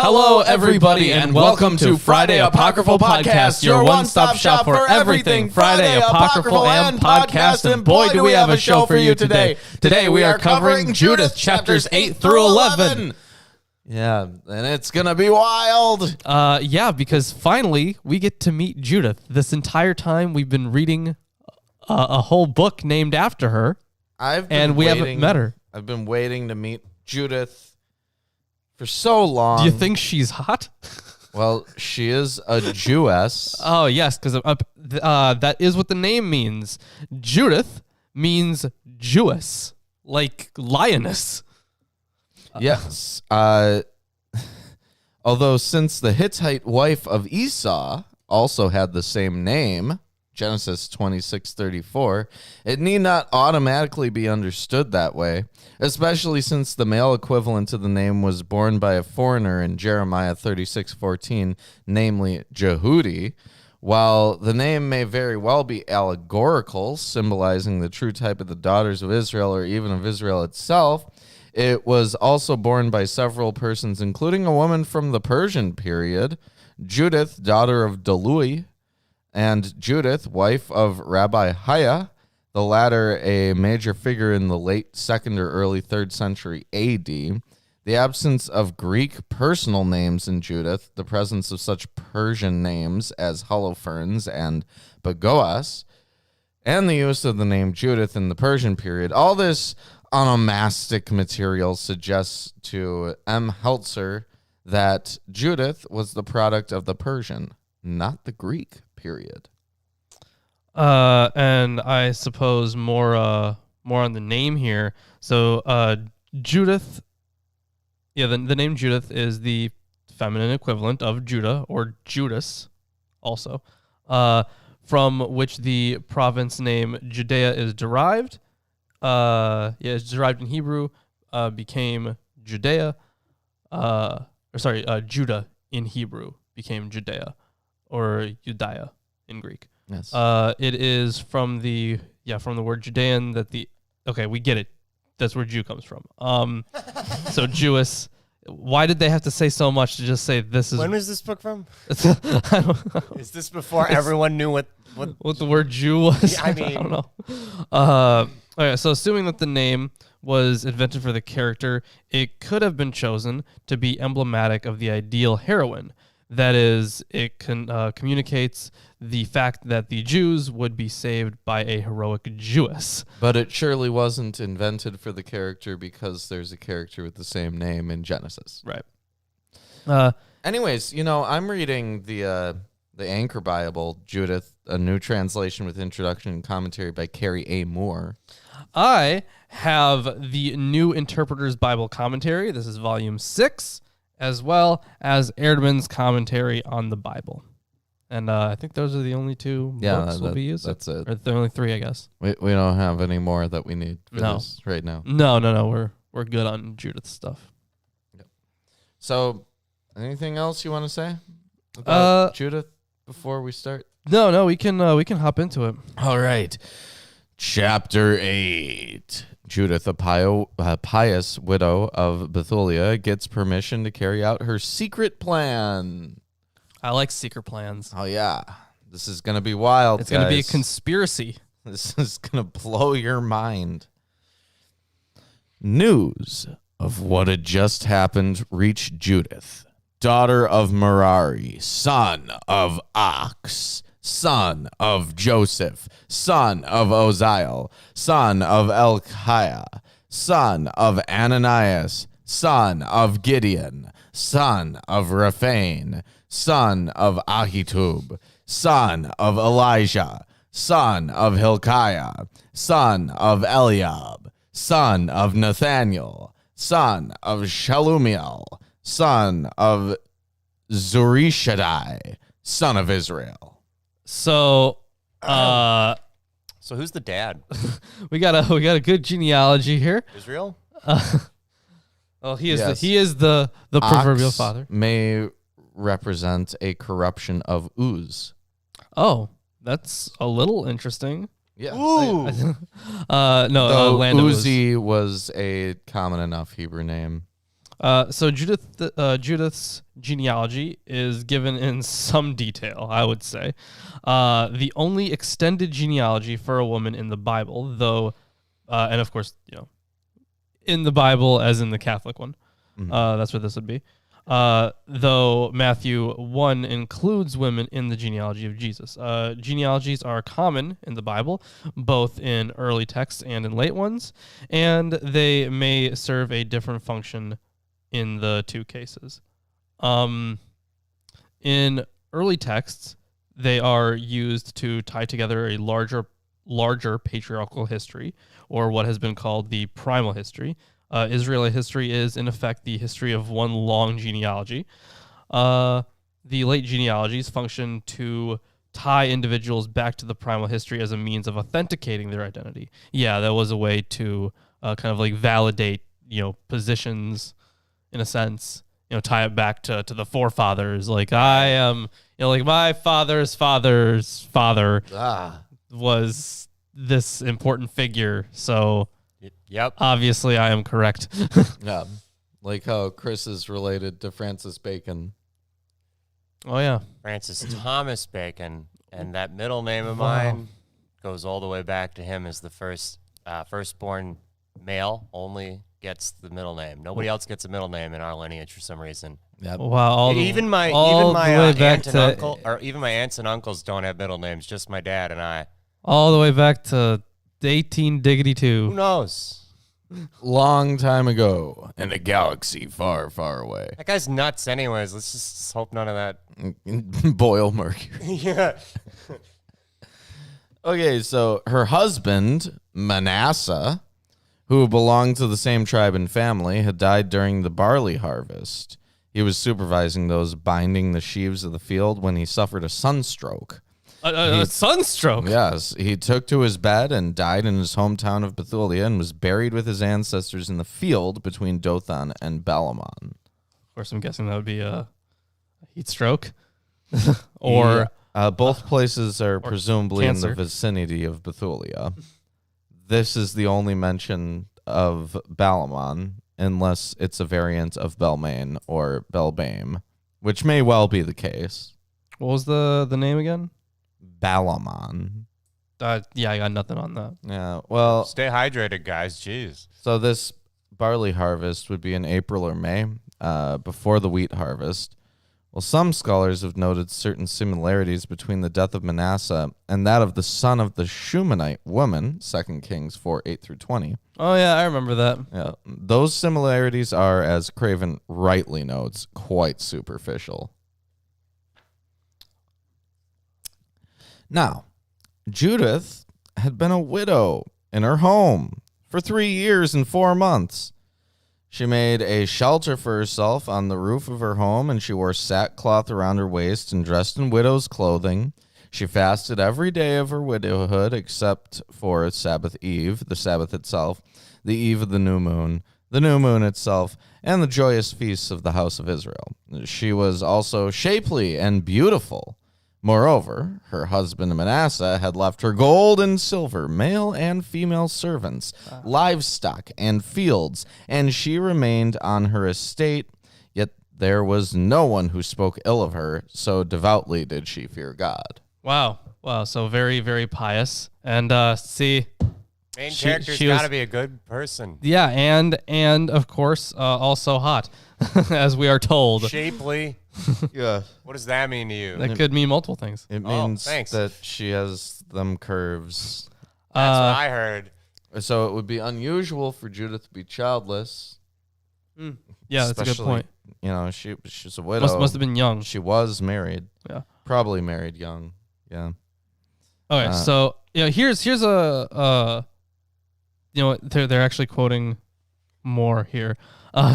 Hello, everybody, and welcome to Friday Apocryphal Podcast, your one-stop shop for everything Friday Apocryphal and podcast. And boy, do we have a show for you today. Today we are covering Judith, chapters 8 through 11. Yeah, and it's going to be wild. Yeah, because finally we get to meet Judith. This entire time we've been reading a whole book named after her, and we haven't met her. I've been waiting to meet Judith for so long. Do you think she's hot? Well, she is a Jewess. Oh, yes, because that is what the name means. Judith means Jewess, like lioness. Yes. Although since the Hittite wife of Esau also had the same name, Genesis 26:34, it need not automatically be understood that way, especially since the male equivalent to the name was borne by a foreigner in Jeremiah 36:14, namely Jehudi. While the name may very well be allegorical, symbolizing the true type of the daughters of Israel or even of Israel itself, it was also borne by several persons, including a woman from the Persian period, Judith, daughter of Dalui, and Judith, wife of Rabbi Haya, the latter a major figure in the late 2nd or early 3rd century AD. The absence of Greek personal names in Judith, the presence of such Persian names as Holofernes and Bagoas, and the use of the name Judith in the Persian period, all this onomastic material suggests to M. Heltzer that Judith was the product of the Persian, not the Greek period. And I suppose more on the name here. So Judith, the name Judith is the feminine equivalent of Judah or Judas, also, from which the province name Judea is derived. It's derived in Hebrew, became Judea. Judah in Hebrew became Judea, or Judea in Greek. Yes. It is from the word Judean we get it. That's where Jew comes from. So Jewess. Why did they have to say so much to just say this is? When was this book from? I don't know. Is this before everyone knew what the word Jew was? Yeah, I mean, I don't know. Okay, so assuming that the name was invented for the character, it could have been chosen to be emblematic of the ideal heroine. That is, it communicates the fact that the Jews would be saved by a heroic Jewess. But it surely wasn't invented for the character because there's a character with the same name in Genesis. Right. Anyways, I'm reading the Anchor Bible, Judith, a new translation with introduction and commentary by Carrie A. Moore. I have the New Interpreter's Bible Commentary. This is volume 6. As well as Erdman's commentary on the Bible. And I think those are the only two books we'll be using. That's it. Or the only three, I guess. We don't have any more that we need for this right now. No. We're good on Judith's stuff. Yep. So, anything else you want to say about Judith before we start? No, we can hop into it. All right. Chapter 8. Judith, a pious widow of Bethulia, gets permission to carry out her secret plan. I like secret plans. Oh, yeah. This is going to be wild, It's going to be a conspiracy. This is going to blow your mind. News of what had just happened reached Judith, daughter of Merari, son of Ox, son of Joseph, son of Oziel, son of Elkiah, son of Ananias, son of Gideon, son of Raphaim, son of Ahitub, son of Elijah, son of Hilkiah, son of Eliab, son of Nathaniel, son of Shalumiel, son of Zurishaddai, son of Israel. So, so who's the dad? we got a good genealogy here. Israel? Well, he is the proverbial father. May represent a corruption of Uz. Oh, that's a little interesting. Yeah. Ooh. Land of Uz. Uzi was a common enough Hebrew name. So Judith's genealogy is given in some detail, I would say. The only extended genealogy for a woman in the Bible, though, and of course, in the Bible as in the Catholic one. That's what this would be. Though Matthew 1 includes women in the genealogy of Jesus. Genealogies are common in the Bible, both in early texts and in late ones, and they may serve a different function in the two cases. In early texts, they are used to tie together a larger patriarchal history, or what has been called the primal history. Israelite history is, in effect, the history of one long genealogy. The late genealogies function to tie individuals back to the primal history as a means of authenticating their identity. Yeah, that was a way to kind of like validate, positions in a sense, tie it back to the forefathers. Like I am, like my father's father's father was this important figure. So Yep. obviously I am correct. Yeah. Like how Chris is related to Francis Bacon. Oh yeah. Francis Thomas Bacon, and that middle name of Wow. mine goes all the way back to him as the firstborn male. Only gets the middle name. Nobody else gets a middle name in our lineage for some reason. Yep. Wow. Even my way back aunt and to uncle, or even my aunts and uncles don't have middle names. Just my dad and I. all the way back to 18 Who 2. knows? Long time ago in a galaxy far, far away. That guy's nuts. Anyways, let's just hope none of that. Boil Mercury. Yeah. Okay, so her husband, Manasseh, who belonged to the same tribe and family, had died during the barley harvest. He was supervising those binding the sheaves of the field when he suffered a sunstroke. A sunstroke. Yes, he took to his bed and died in his hometown of Bethulia and was buried with his ancestors in the field between Dothan and Balamon. Of course, I'm guessing that would be a heat stroke. Or both places are presumably cancer. in the vicinity of Bethulia. This is the only mention of Balamon, unless it's a variant of Belmain or Belbame, which may well be the case. what was the name again? Balamon. Yeah, I got nothing on that. Yeah, well, Stay hydrated, guys. Jeez. so this barley harvest would be in April or May, before the wheat harvest. Well, some scholars have noted certain similarities between the death of Manasseh and that of the son of the Shumanite woman, 2 Kings 4:8-20. Oh yeah, I remember that. Yeah, those similarities are, as Craven rightly notes, quite superficial. Now, Judith had been a widow in her home for 3 years and 4 months. She made a shelter for herself on the roof of her home, and she wore sackcloth around her waist and dressed in widow's clothing. She fasted every day of her widowhood except for Sabbath Eve, the Sabbath itself, the eve of the new moon itself, and the joyous feasts of the house of Israel. She was also shapely and beautiful. Moreover, her husband Manasseh had left her gold and silver, male and female servants, livestock and fields, and she remained on her estate, yet there was no one who spoke ill of her, so devoutly did she fear God. Wow. So very, very pious. And see, Main She- character's she was- got to be a good person. yeah, and of course, also hot, as we are told. Shapely. Yeah. What does that mean to you? That could mean multiple things. It Oh, means thanks. that she has them curves. That's what I heard. So it would be unusual for Judith to be childless. Yeah, that's a good especially, point. You know, she's a widow. Must have been young. She was married. Yeah. Probably married young. Yeah. Okay, so here's a they're actually quoting Moore here.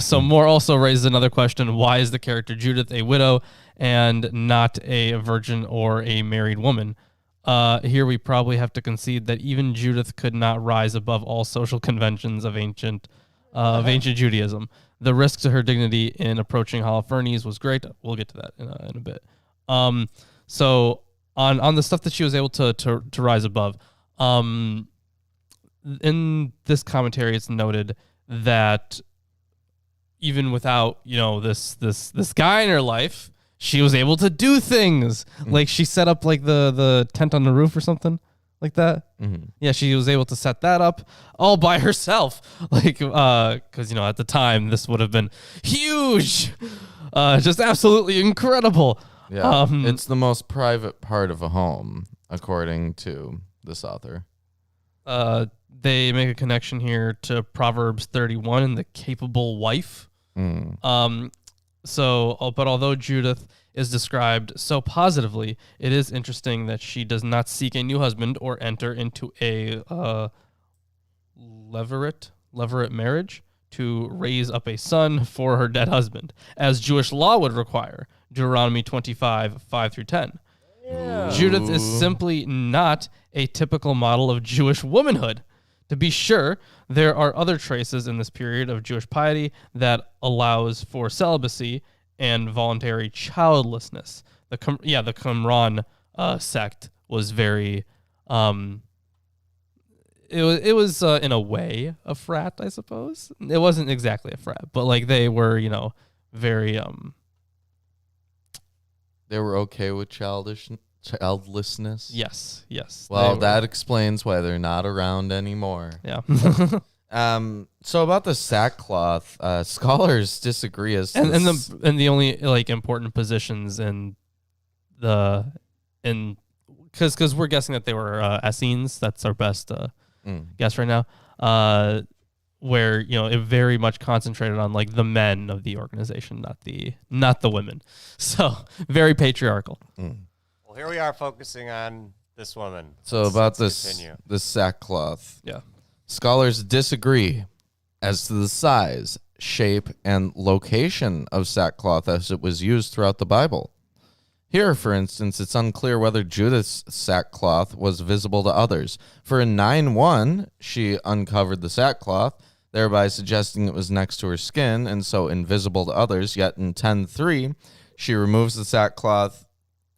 So Moore also raises another question: why is the character Judith a widow and not a virgin or a married woman? Here we probably have to concede that even Judith could not rise above all social conventions of ancient Judaism. The risk to her dignity in approaching Holofernes was great. We'll get to that in a bit. So on the stuff that she was able to rise above, in this commentary, it's noted that even without, this guy in her life, she was able to do things. Like she set up like the tent on the roof or something like that. Yeah, she was able to set that up all by herself. Like, because at the time this would have been huge, just absolutely incredible. Yeah, it's the most private part of a home, according to this author. They make a connection here to Proverbs 31 and the capable wife. But although Judith is described so positively, it is interesting that she does not seek a new husband or enter into a levirate marriage to raise up a son for her dead husband, as Jewish law would require. Deuteronomy 25, 5-10. Yeah. Judith is simply not a typical model of Jewish womanhood. To be sure, there are other traces in this period of Jewish piety that allows for celibacy and voluntary childlessness. The Qumran sect was very, it was in a way a frat, I suppose. It wasn't exactly a frat, but like they were, very They were okay with childlessness. Yes. Well, that explains why they're not around anymore. Yeah. So about the sackcloth, scholars disagree as to the only like important positions because we're guessing that they were Essenes. That's our best guess right now. Where it very much concentrated on like the men of the organization, not the women. So very patriarchal. Well, here we are focusing on this woman. So about this sackcloth. Yeah. Scholars disagree as to the size, shape, and location of sackcloth as it was used throughout the Bible. Here, for instance, it's unclear whether Judith's sackcloth was visible to others. For in 9:1, she uncovered the sackcloth, thereby suggesting it was next to her skin and so invisible to others. Yet in 10:3, she removes the sackcloth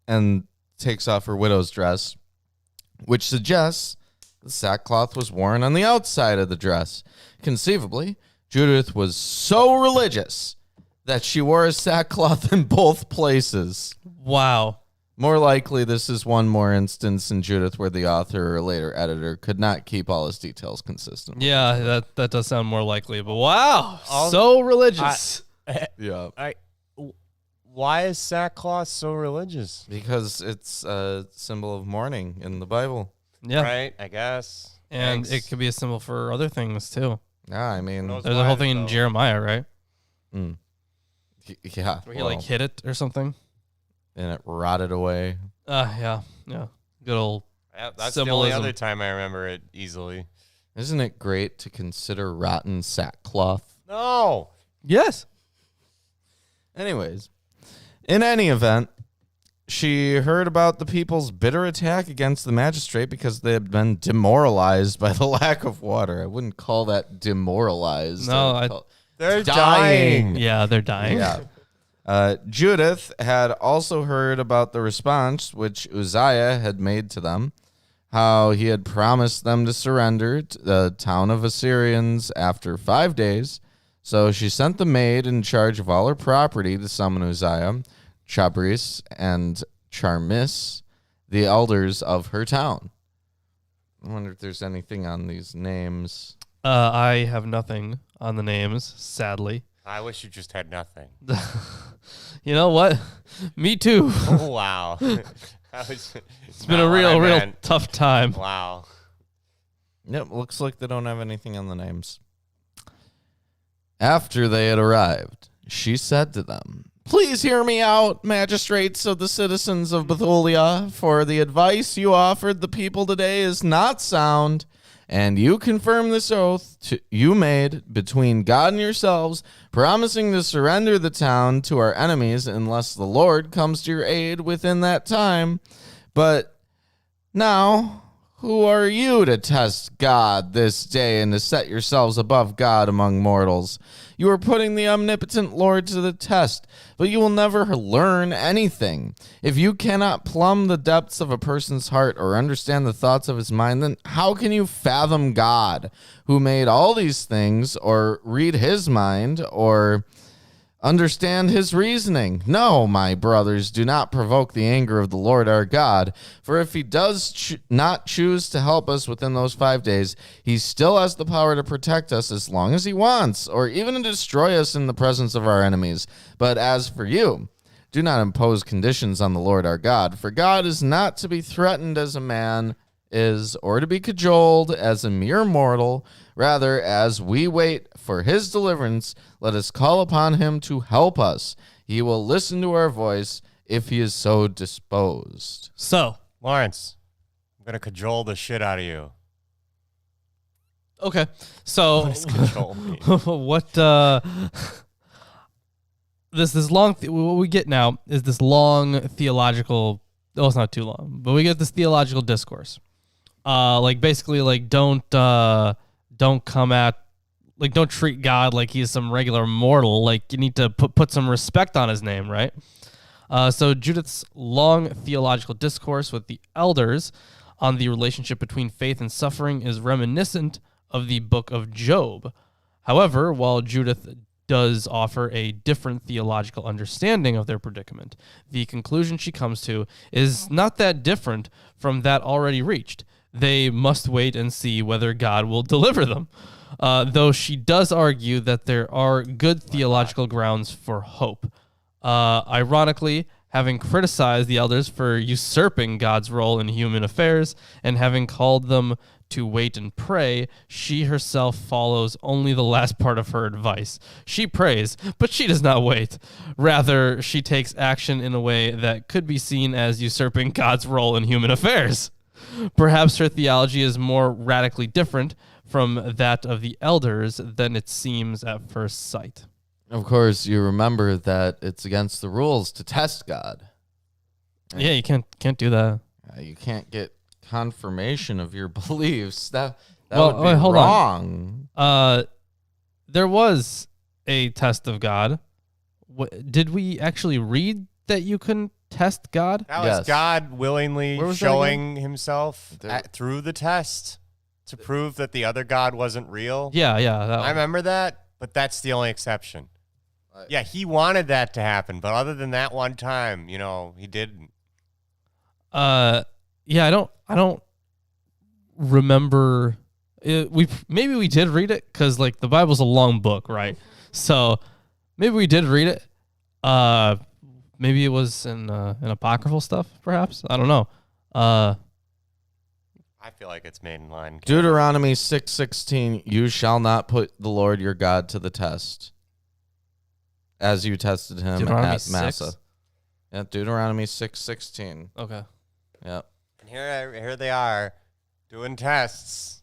and takes off her widow's dress, which suggests the sackcloth was worn on the outside of the dress. Conceivably, Judith was so religious that she wore a sackcloth in both places. Wow. More likely, this is one more instance in Judith where the author or later editor could not keep all his details consistent. Yeah, that does sound more likely. But wow, so religious. Yeah. Why is sackcloth so religious? Because it's a symbol of mourning in the Bible. Yeah. Right, I guess. And it could be a symbol for other things, too. Yeah, I mean... There's a whole thing in Jeremiah, right? Yeah. Where he, hit it or something. And it rotted away. Yeah. Good old that's symbolism. the only other time I remember it easily. Isn't it great to consider rotten sackcloth? No. Yes. Anyways, in any event, she heard about the people's bitter attack against the magistrate because they had been demoralized by the lack of water. I wouldn't call that demoralized. No, they're dying. Yeah, they're dying. Yeah. Judith had also heard about the response which Uzziah had made to them, how he had promised them to surrender to the town of Assyrians after 5 days. So she sent the maid in charge of all her property to summon Uzziah, Chabris, and Charmis, the elders of her town. I wonder if there's anything on these names. I have nothing on the names, sadly. I wish you just had nothing. You know what? Me too. Oh, wow. It's been a real tough time. Wow. Yep, looks like they don't have anything on the names. After they had arrived, she said to them, "Please hear me out, magistrates of the citizens of Bethulia, for the advice you offered the people today is not sound, and you confirm this oath you made between God and yourselves, promising to surrender the town to our enemies unless the Lord comes to your aid within that time. But now, Who are you to test God this day and to set yourselves above God among mortals? You are putting the omnipotent Lord to the test, but you will never learn anything. If you cannot plumb the depths of a person's heart or understand the thoughts of his mind, then how can you fathom God, who made all these things, or read his mind, or understand his reasoning? No, my brothers, do not provoke the anger of the Lord our God. For if he does not choose to help us within those 5 days, he still has the power to protect us as long as he wants, or even to destroy us in the presence of our enemies. But as for you, do not impose conditions on the Lord our God, for God is not to be threatened as a man is, or to be cajoled as a mere mortal. Rather, as we wait for his deliverance, let us call upon him to help us. He will listen to our voice if he is so disposed. So, Lawrence, I'm going to cajole the shit out of you. okay. So, What does cajole mean? what this long what we get now is this long theological. Oh, it's not too long, but we get this theological discourse. Like basically, like don't come at, like, don't treat God like he's some regular mortal. Like, you need to put some respect on his name, right? So Judith's long theological discourse with the elders on the relationship between faith and suffering is reminiscent of the book of Job. However, while Judith does offer a different theological understanding of their predicament, the conclusion she comes to is not that different from that already reached. They must wait and see whether God will deliver them. Though she does argue that there are good theological grounds for hope. Ironically, having criticized the elders for usurping God's role in human affairs and having called them to wait and pray, she herself follows only the last part of her advice. She prays, but she does not wait. Rather, she takes action in a way that could be seen as usurping God's role in human affairs. Perhaps her theology is more radically different from that of the elders than it seems at first sight. Of course, you remember that it's against the rules to test God. Right? Yeah, you can't do that. You can't get confirmation of your beliefs. That Well, would be wait, hold on. wrong. There was a test of God. Did we actually read that you couldn't test God? That was Yes. God willingly Where was that showing himself There- through the test to prove that the other God wasn't real. Yeah. I remember that, but that's the only exception. Yeah, he wanted that to happen, but other than that one time, he didn't. Yeah, I don't remember. Maybe we did read it because, like, the Bible's a long book, right? So maybe we did read it. Maybe it was in apocryphal stuff, perhaps. I don't know. I feel like it's made in line. Deuteronomy 6:16, you shall not put the Lord your God to the test, as you tested him Deuteronomy at 6? Massa. Yeah, Deuteronomy 6:16. Okay. Yep. And here they are doing tests.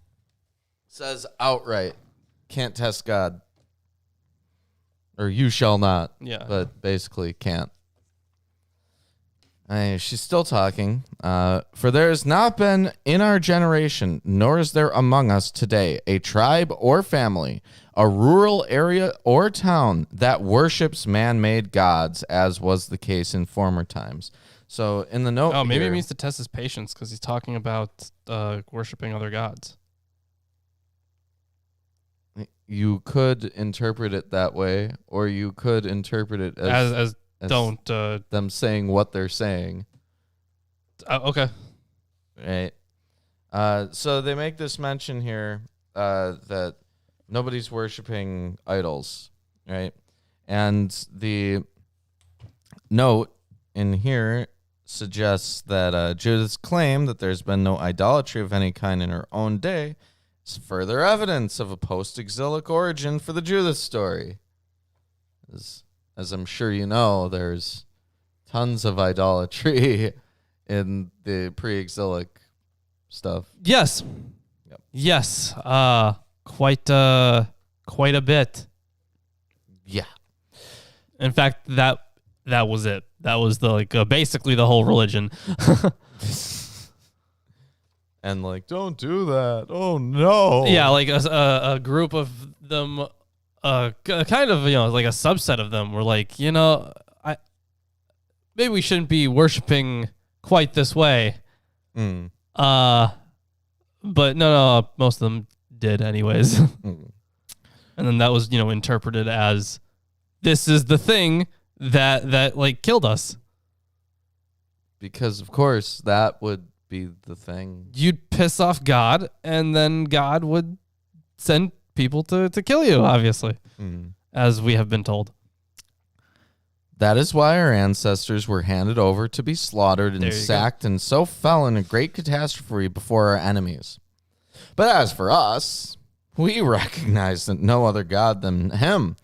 Says outright, can't test God. Or you shall not. Yeah. But basically can't. She's still talking. For there has not been in our generation, nor is there among us today, a tribe or family, a rural area or town that worships man-made gods, as was the case in former times. So in the note, Oh, maybe here, it means to test his patience because he's talking about worshiping other gods. you could interpret it that way, or you could interpret it as Don't. them saying what they're saying. Okay. Right. So they make this mention here that nobody's worshiping idols, right? And the note in here suggests that Judith's claim that there's been no idolatry of any kind in her own day is further evidence of a post-exilic origin for the Judith story. As I'm sure you know, there's tons of idolatry in the pre-exilic stuff. Yes. Yep. Yes. Quite a bit. Yeah. In fact, that was it. That was the basically the whole religion. And like, don't do that. Oh no. Yeah, like a group of them, kind of, like a subset of them were like, maybe we shouldn't be worshiping quite this way. Mm. But no, most of them did anyways. Mm. And then that was, interpreted as this is the thing that like killed us. Because of course that would be the thing. You'd piss off God, and then God would send people to kill you, obviously, as we have been told. That is why our ancestors were handed over to be slaughtered and sacked, and so fell in a great catastrophe before our enemies. But as for us, we recognize that no other God than him.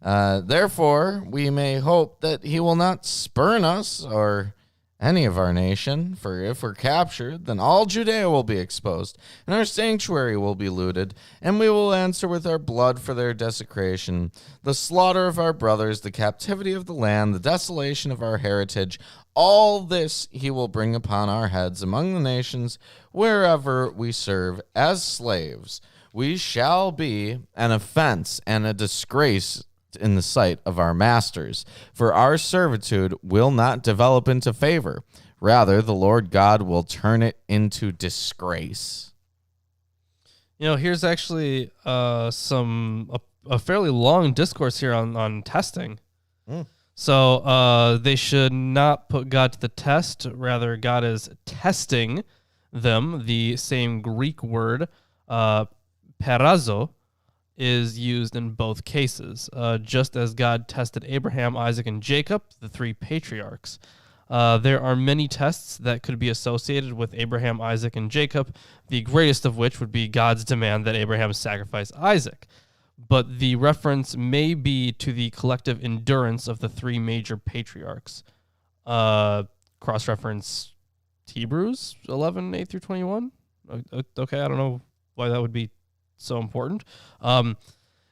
Therefore, we may hope that he will not spurn us or any of our nation, for if we're captured, then all Judea will be exposed, and our sanctuary will be looted, and we will answer with our blood for their desecration, the slaughter of our brothers, the captivity of the land, the desolation of our heritage. All this he will bring upon our heads among the nations, wherever we serve as slaves. We shall be an offense and a disgrace in the sight of our masters, for our servitude will not develop into favor. Rather, the Lord God will turn it into disgrace. Here's actually a fairly long discourse here on testing. So they should not put God to the test. Rather, God is testing them. The same Greek word, perazo, is used in both cases, just as God tested Abraham, Isaac, and Jacob, the three patriarchs. There are many tests that could be associated with Abraham, Isaac, and Jacob, the greatest of which would be God's demand that Abraham sacrifice Isaac. But the reference may be to the collective endurance of the three major patriarchs. Cross-reference Hebrews 11, 8 through 21. Okay, I don't know why that would be so important.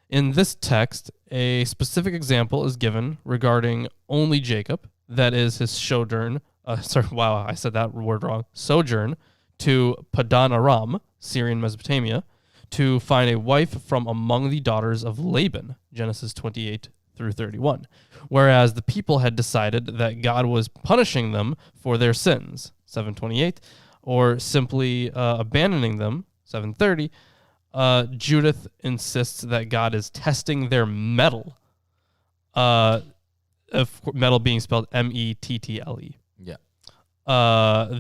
In this text, a specific example is given regarding only Jacob, that is his sojourn, I said that word wrong, sojourn to Padan Aram, Syrian Mesopotamia, to find a wife from among the daughters of Laban, Genesis 28 through 31, whereas the people had decided that God was punishing them for their sins, 728, or simply abandoning them, 730. Judith insists that God is testing their mettle. Metal being spelled mettle. Yeah.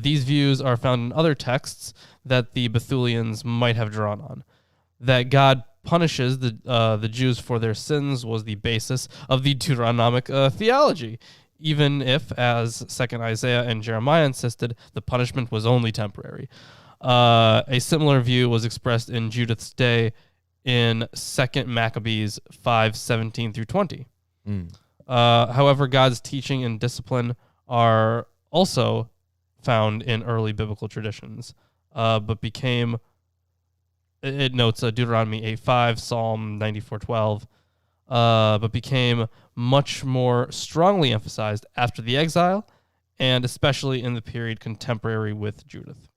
These views are found in other texts that the Bethulians might have drawn on. That God punishes the Jews for their sins was the basis of the Deuteronomic theology, even if, as 2nd Isaiah and Jeremiah insisted, the punishment was only temporary. A similar view was expressed in Judith's day in 2nd Maccabees 5:17 through 20. However, God's teaching and discipline are also found in early biblical traditions, but became, it notes Deuteronomy 8:5, Psalm 94:12, but became much more strongly emphasized after the exile, and especially in the period contemporary with Judith.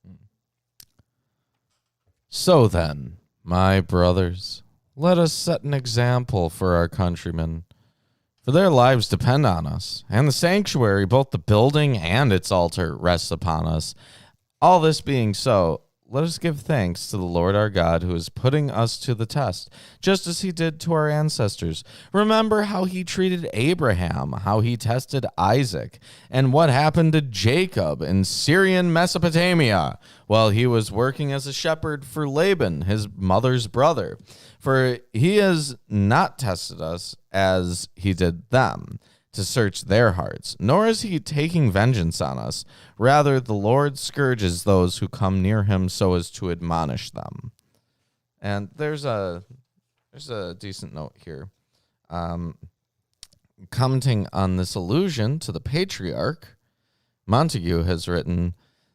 So then, my brothers, let us set an example for our countrymen, for their lives depend on us, and the sanctuary, both the building and its altar, rests upon us. All this being so, let us give thanks to the Lord our God, who is putting us to the test, just as he did to our ancestors. Remember how he treated Abraham, how he tested Isaac, and what happened to Jacob in Syrian Mesopotamia while he was working as a shepherd for Laban, his mother's brother. For he has not tested us as he did them, to search their hearts, nor is he taking vengeance on us. Rather, the Lord scourges those who come near him so as to admonish them. And there's a decent note here. Commenting on this allusion to the patriarch, Montague has written,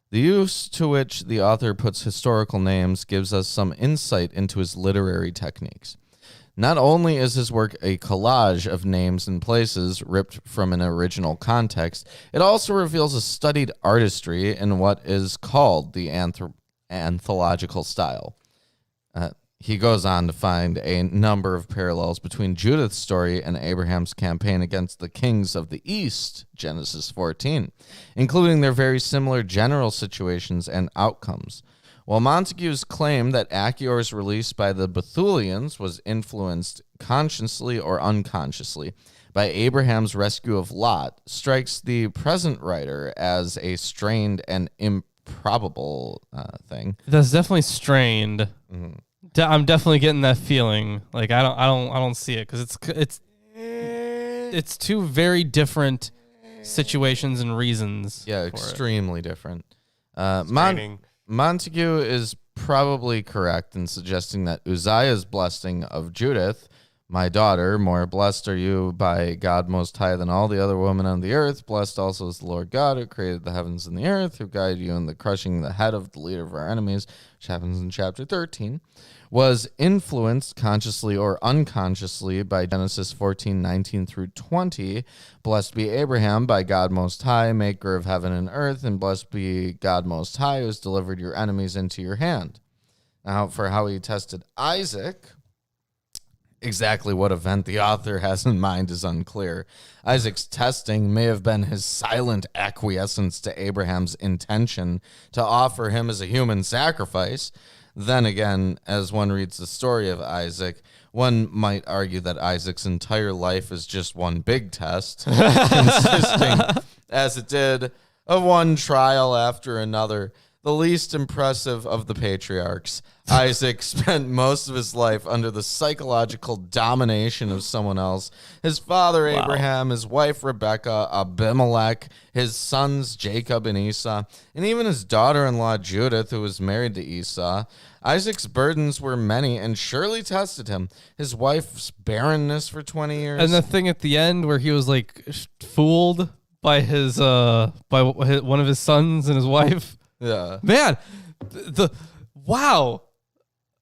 the use to which the author puts historical names gives us some insight into his literary techniques. Not only is his work a collage of names and places ripped from an original context, it also reveals a studied artistry in what is called the and theological style. He goes on to find a number of parallels between Judith's story and Abraham's campaign against the kings of the East, Genesis 14, including their very similar general situations and outcomes. While Montague's claim that Achior's release by the Bethulians was influenced consciously or unconsciously by Abraham's rescue of Lot strikes the present writer as a strained and improbable thing. That's definitely strained. I'm definitely getting that feeling. Like I don't see it because it's two very different situations and reasons. Yeah, for extremely different. Straining. Montague is probably correct in suggesting that Uzziah's blessing of Judith, my daughter, more blessed are you by God Most High than all the other women on the earth. Blessed also is the Lord God who created the heavens and the earth, who guided you in the crushing the head of the leader of our enemies, which happens in chapter 13, was influenced consciously or unconsciously by Genesis 14:19 through 20. Blessed be Abraham by God Most High, maker of heaven and earth, and blessed be God Most High, who has delivered your enemies into your hand. Now, for how he tested Isaac, exactly what event the author has in mind is unclear. Isaac's testing may have been his silent acquiescence to Abraham's intention to offer him as a human sacrifice. Then again, as one reads the story of Isaac, one might argue that Isaac's entire life is just one big test, consisting, as it did, of one trial after another. The least impressive of the patriarchs, Isaac spent most of his life under the psychological domination of someone else. His father Abraham, his wife Rebekah, Abimelech, his sons Jacob and Esau, and even his daughter-in-law Judith, who was married to Esau. Isaac's burdens were many and surely tested him. His wife's barrenness for 20 years. And the thing at the end where he was like fooled by one of his sons and his wife. Yeah. Man, wow.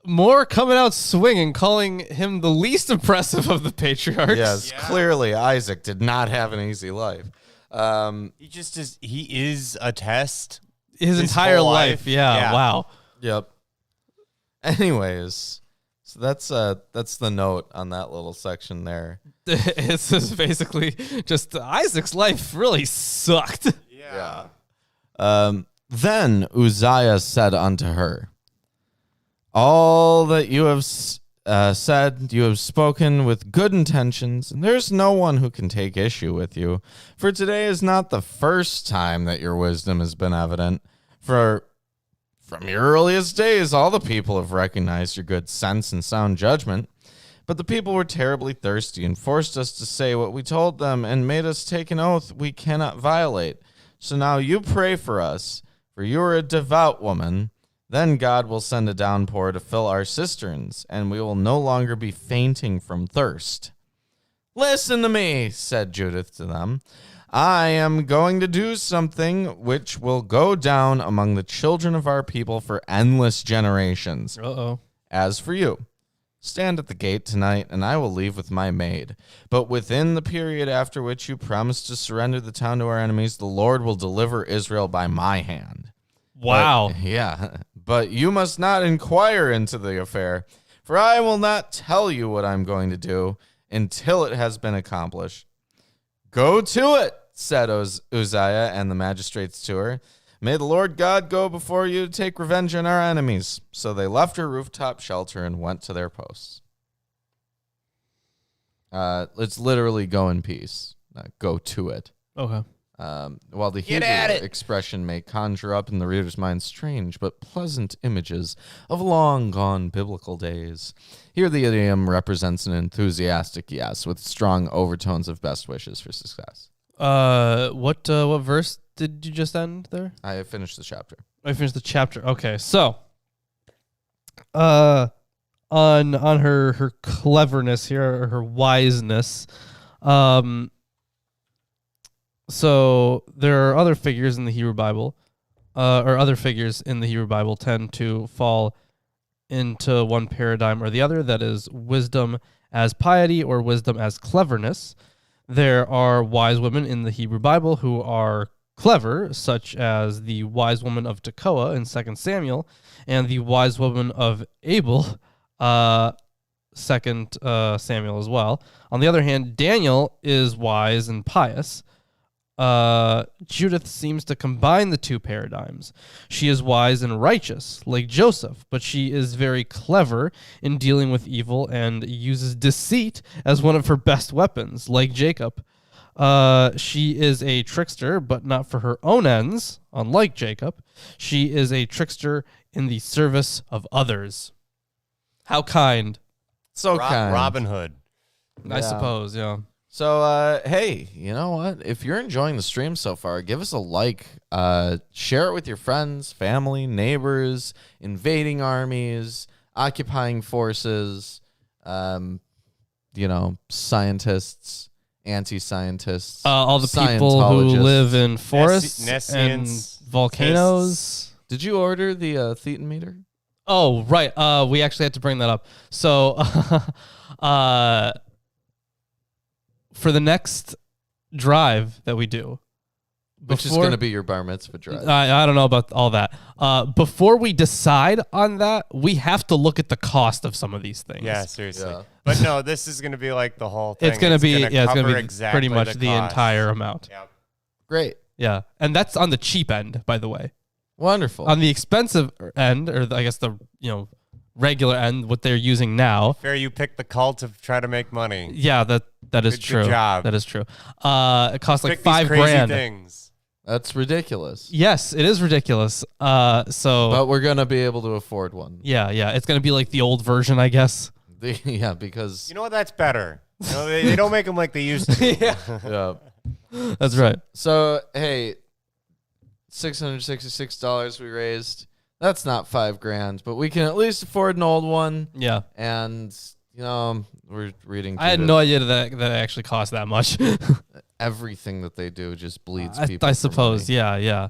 More coming out swinging, calling him the least impressive of the patriarchs. Yes, clearly Isaac did not have an easy life. He just is. He is a test. His entire whole life. life. Yeah, Yeah. wow. Yep. Anyways, so that's the note on that little section there. It's just basically just Isaac's life really sucked. Yeah. Then Uzziah said unto her, all that you have said, you have spoken with good intentions, and there's no one who can take issue with you. For today is not the first time that your wisdom has been evident. For from your earliest days, all the people have recognized your good sense and sound judgment. But the people were terribly thirsty and forced us to say what we told them and made us take an oath we cannot violate. So now you pray for us, for you are a devout woman. Then God will send a downpour to fill our cisterns, and we will no longer be fainting from thirst. Listen to me, said Judith to them. I am going to do something which will go down among the children of our people for endless generations. Uh-oh. As for you, stand at the gate tonight, and I will leave with my maid. But within the period after which you promise to surrender the town to our enemies, the Lord will deliver Israel by my hand. Wow. But you must not inquire into the affair, for I will not tell you what I'm going to do until it has been accomplished. Go to it, said Uzziah and the magistrates to her. May the Lord God go before you to take revenge on our enemies. So they left her rooftop shelter and went to their posts. Let's literally go in peace. Go to it. Okay. While the Hebrew expression may conjure up in the reader's mind strange but pleasant images of long-gone biblical days, here the idiom represents an enthusiastic yes with strong overtones of best wishes for success. What verse did you just end there? I finished the chapter. I finished the chapter. Okay, so on her cleverness here, or her wiseness, so there are other figures in the Hebrew Bible, or other figures in the Hebrew Bible tend to fall into one paradigm or the other, that is wisdom as piety or wisdom as cleverness. There are wise women in the Hebrew Bible who are clever, such as the wise woman of Tekoa in 2 Samuel, and the wise woman of Abel, 2 Samuel as well. On the other hand, Daniel is wise and pious. Judith seems to combine the two paradigms. She is wise and righteous, like Joseph, but she is very clever in dealing with evil and uses deceit as one of her best weapons, like Jacob. She is a trickster, but not for her own ends, unlike Jacob. She is a trickster in the service of others. How kind. So kind. Robin Hood. I suppose, yeah. So, hey, you know what? If you're enjoying the stream so far, give us a like. Share it with your friends, family, neighbors, invading armies, occupying forces, scientists, anti-scientists, all the people who Scientologists. live in forests and Nescients, volcanoes. Did you order the thetan meter? Oh, right. We actually had to bring that up. So, for the next drive that we do, Which is going to be your bar mitzvah drive. I don't know about all that. Before we decide on that, we have to look at the cost of some of these things. Yeah, seriously. Yeah. But no, this is going to be like the whole thing. It's going to be gonna it's going to cover be exactly pretty much the cost. entire amount. Yep. Great. Yeah, and that's on the cheap end, by the way. Wonderful. On the expensive end, or I guess the regular end, what they're using now. Fair, you pick the cult to try to make money. Yeah, that is Good true. job. That is true. It costs like Pick these crazy $5,000. things. That's ridiculous. Yes, it is ridiculous. But we're going to be able to afford one. yeah, it's gonna be like the old version, I guess. Yeah, because You know what? That's better. They don't make them like they used to. yeah. That's right. So, hey, $666 we raised. That's not $5,000, but we can at least afford an old one. Yeah, And, we're reading. I had Judith. no idea that actually cost that much. Everything that they do just bleeds I people. for suppose. money. Yeah.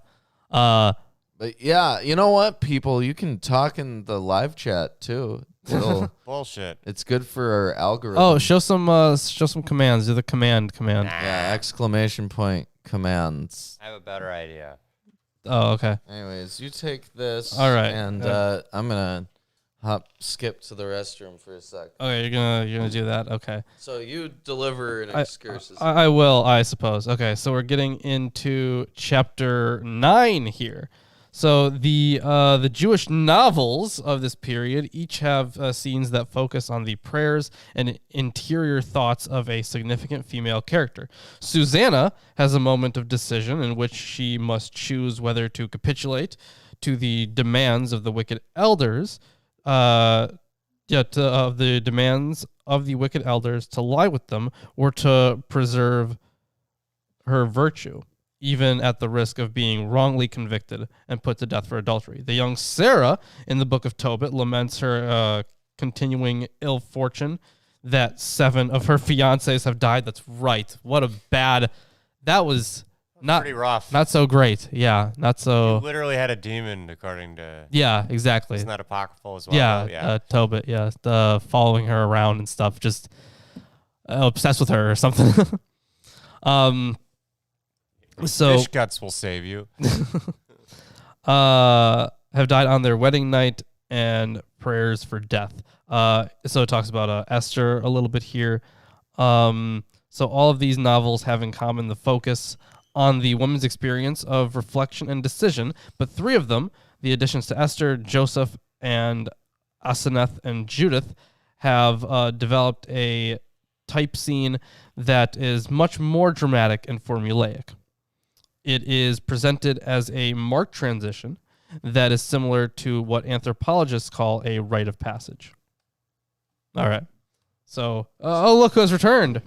But yeah, you know what, people? You can talk in the live chat too. Bullshit. It's good for our algorithm. Oh, show some commands. Do the command. Yeah, exclamation point commands. I have a better idea. Oh, okay. Anyways, you take this. All right. And I'm gonna skip to the restroom for a sec. Okay, you're gonna do that. Okay. So you deliver an excursus. I will, I suppose. Okay, so we're getting into chapter 9 here. So the Jewish novels of this period each have scenes that focus on the prayers and interior thoughts of a significant female character. Susanna has a moment of decision in which she must choose whether to capitulate to the demands of the wicked elders, of the demands of the wicked elders to lie with them or to preserve her virtue, even at the risk of being wrongly convicted and put to death for adultery. The young Sarah in the book of Tobit laments her continuing ill fortune that 7 of her fiancés have died. That's right. What a bad... That was not Pretty rough. not so great. Yeah, not so... Literally had a demon, according to... Yeah, exactly. Isn't that apocryphal as well? Yeah, Tobit, yeah. Following her around and stuff, just obsessed with her or something. So Fish guts will save you. have died on their wedding night and prayers for death. So it talks about Esther a little bit here. So all of these novels have in common the focus on the woman's experience of reflection and decision, but 3 of them, the additions to Esther, Joseph, and Asenath and Judith, have developed a type scene that is much more dramatic and formulaic. It is presented as a marked transition that is similar to what anthropologists call a rite of passage. All right. So, look who has returned.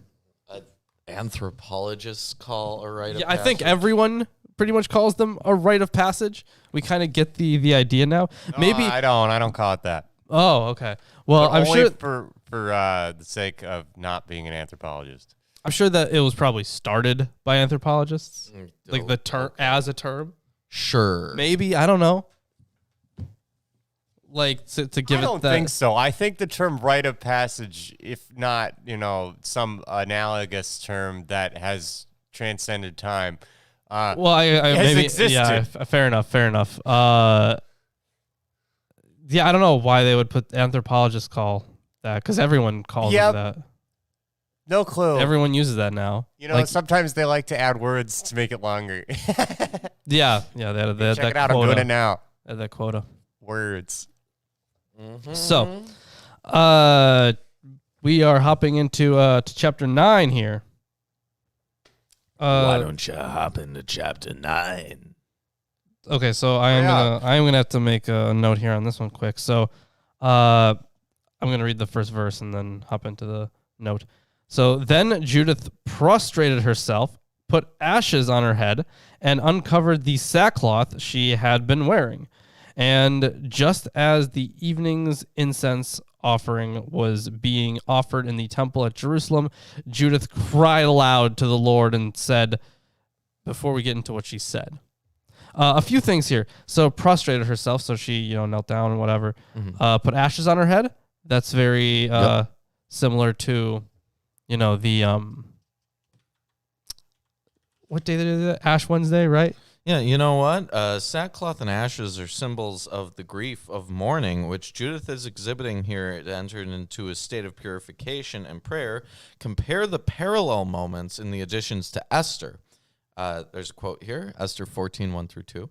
Anthropologists call a rite of Yeah, passage. I think everyone pretty much calls them a rite of passage. We kind of get the idea now. Maybe. I don't call it that. Oh, okay. Well, But I'm only sure. for the sake of not being an anthropologist. I'm sure that it was probably started by anthropologists, like the term okay. as a term. Sure. Maybe, I don't know. Like to give I it don't that. think so. I think the term rite of passage, if not, some analogous term that has transcended time, Well, I has maybe existed. yeah. Fair enough. Yeah, I don't know why they would put anthropologists call that because everyone calls Yep. it that. No clue. Everyone uses that now. You know, Like, sometimes they like to add words to make it longer. yeah. They had Check that it out. I'm quota. doing it now. They had that quota. Words. So, we are hopping into to chapter 9 here. Why don't you hop into chapter 9? Okay, so I am gonna have to make a note here on this one quick. So, I'm gonna read the first verse and then hop into the note. So then Judith prostrated herself, put ashes on her head, and uncovered the sackcloth she had been wearing. And just as the evening's incense offering was being offered in the temple at Jerusalem, Judith cried aloud to the Lord and said, before we get into what she said, a few things here. So prostrated herself, so she knelt down and whatever. Put ashes on her head. That's very similar to the what day they do that? Ash Wednesday, right? Yeah, you know what? Sackcloth and ashes are symbols of the grief of mourning, which Judith is exhibiting here to enter into a state of purification and prayer. Compare the parallel moments in the additions to Esther. There's a quote here, Esther 14:1-2.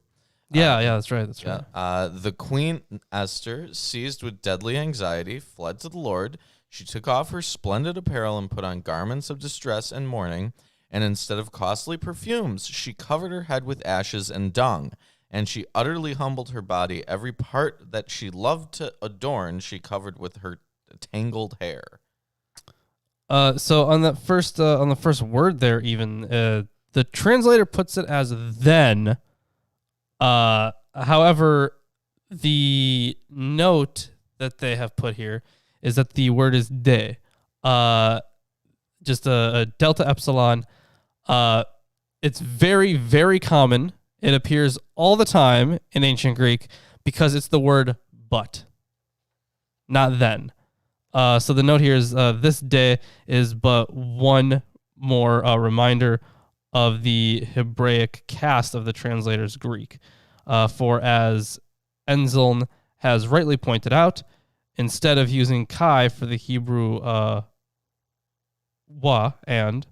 Yeah, that's right. That's right. The queen Esther, seized with deadly anxiety, fled to the Lord. She took off her splendid apparel and put on garments of distress and mourning. And instead of costly perfumes, she covered her head with ashes and dung. And she utterly humbled her body. Every part that she loved to adorn, she covered with her tangled hair. So on the first word there, even the translator puts it as then. However, the note that they have put here is that the word is de. Just a delta epsilon. It's very, very common. It appears all the time in ancient Greek because it's the word but, not then. So the note here is this day is but one more reminder of the Hebraic cast of the translator's Greek. For as Enzeln has rightly pointed out, instead of using kai for the Hebrew wa and,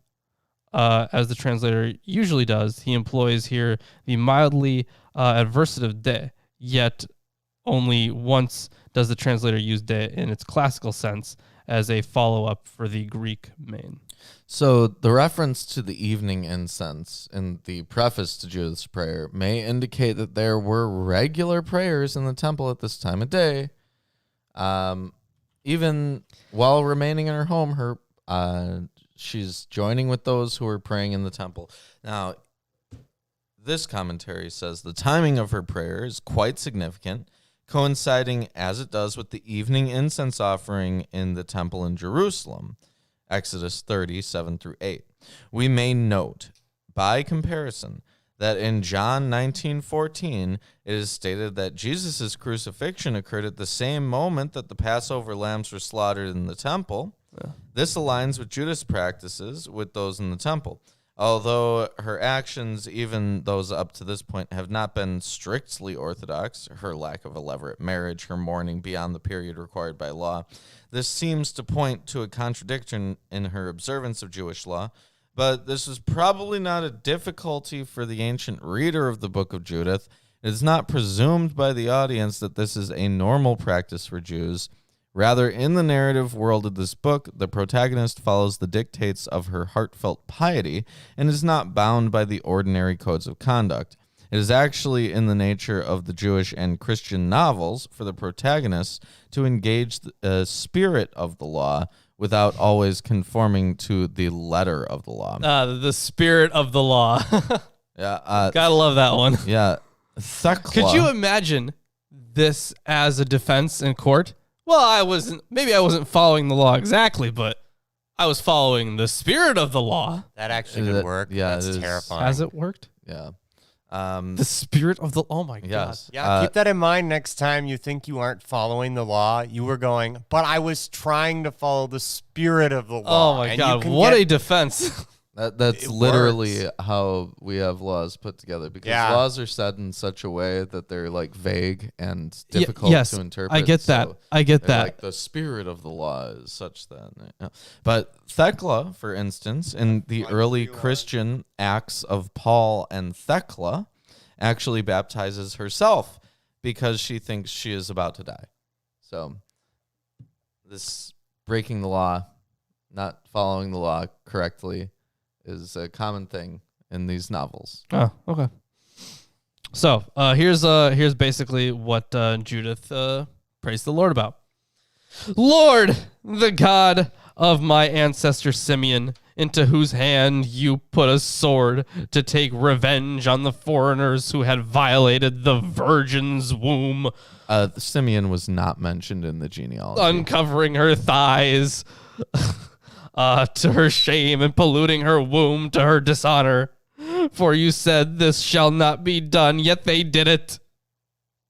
as the translator usually does, he employs here the mildly adversative de, yet only once does the translator use de in its classical sense as a follow-up for the Greek main. So the reference to the evening incense in the preface to Judith's prayer may indicate that there were regular prayers in the temple at this time of day. Even while remaining in her home, she's joining with those who are praying in the temple. Now, this commentary says the timing of her prayer is quite significant, coinciding as it does with the evening incense offering in the temple in Jerusalem, Exodus 30:7-8. We may note, by comparison, that in John 19:14, it is stated that Jesus' crucifixion occurred at the same moment that the Passover lambs were slaughtered in the temple. Yeah. This aligns with Judith's practices with those in the temple. Although her actions, even those up to this point, have not been strictly orthodox, her lack of elaborate marriage, her mourning beyond the period required by law, this seems to point to a contradiction in her observance of Jewish law. But this is probably not a difficulty for the ancient reader of the book of Judith. It is not presumed by the audience that this is a normal practice for Jews. Rather, in the narrative world of this book, the protagonist follows the dictates of her heartfelt piety and is not bound by the ordinary codes of conduct. It is actually in the nature of the Jewish and Christian novels for the protagonist to engage the spirit of the law without always conforming to the letter of the law. The spirit of the law. Yeah, Gotta love that one. Yeah. Could you imagine this as a defense in court? Well, I wasn't following the law exactly, but I was following the spirit of the law. That actually could work. Yeah, that's terrifying. Has it worked? Yeah. The spirit of the... Oh, my Yes. God. Yeah, keep that in mind next time you think you aren't following the law. You were going, but I was trying to follow the spirit of the law. Oh, my God. What a defense. That's It literally works. how we have laws put together, because Yeah. laws are said in such a way that they're like vague and Ye- difficult yes, to interpret. I get that. so I get they're that. like the spirit of the law is such that. Yeah. But Thecla, for instance, in the early Christian Acts of Paul and Thecla, actually baptizes herself because she thinks she is about to die. So this breaking the law, not following the law correctly, is a common thing in these novels. Oh, okay. So here's basically what Judith praised the Lord about. Lord, the God of my ancestor Simeon, into whose hand you put a sword to take revenge on the foreigners who had violated the virgin's womb, Simeon was not mentioned in the genealogy. uncovering her thighs to her shame and polluting her womb to her dishonor. For you said this shall not be done, yet they did it.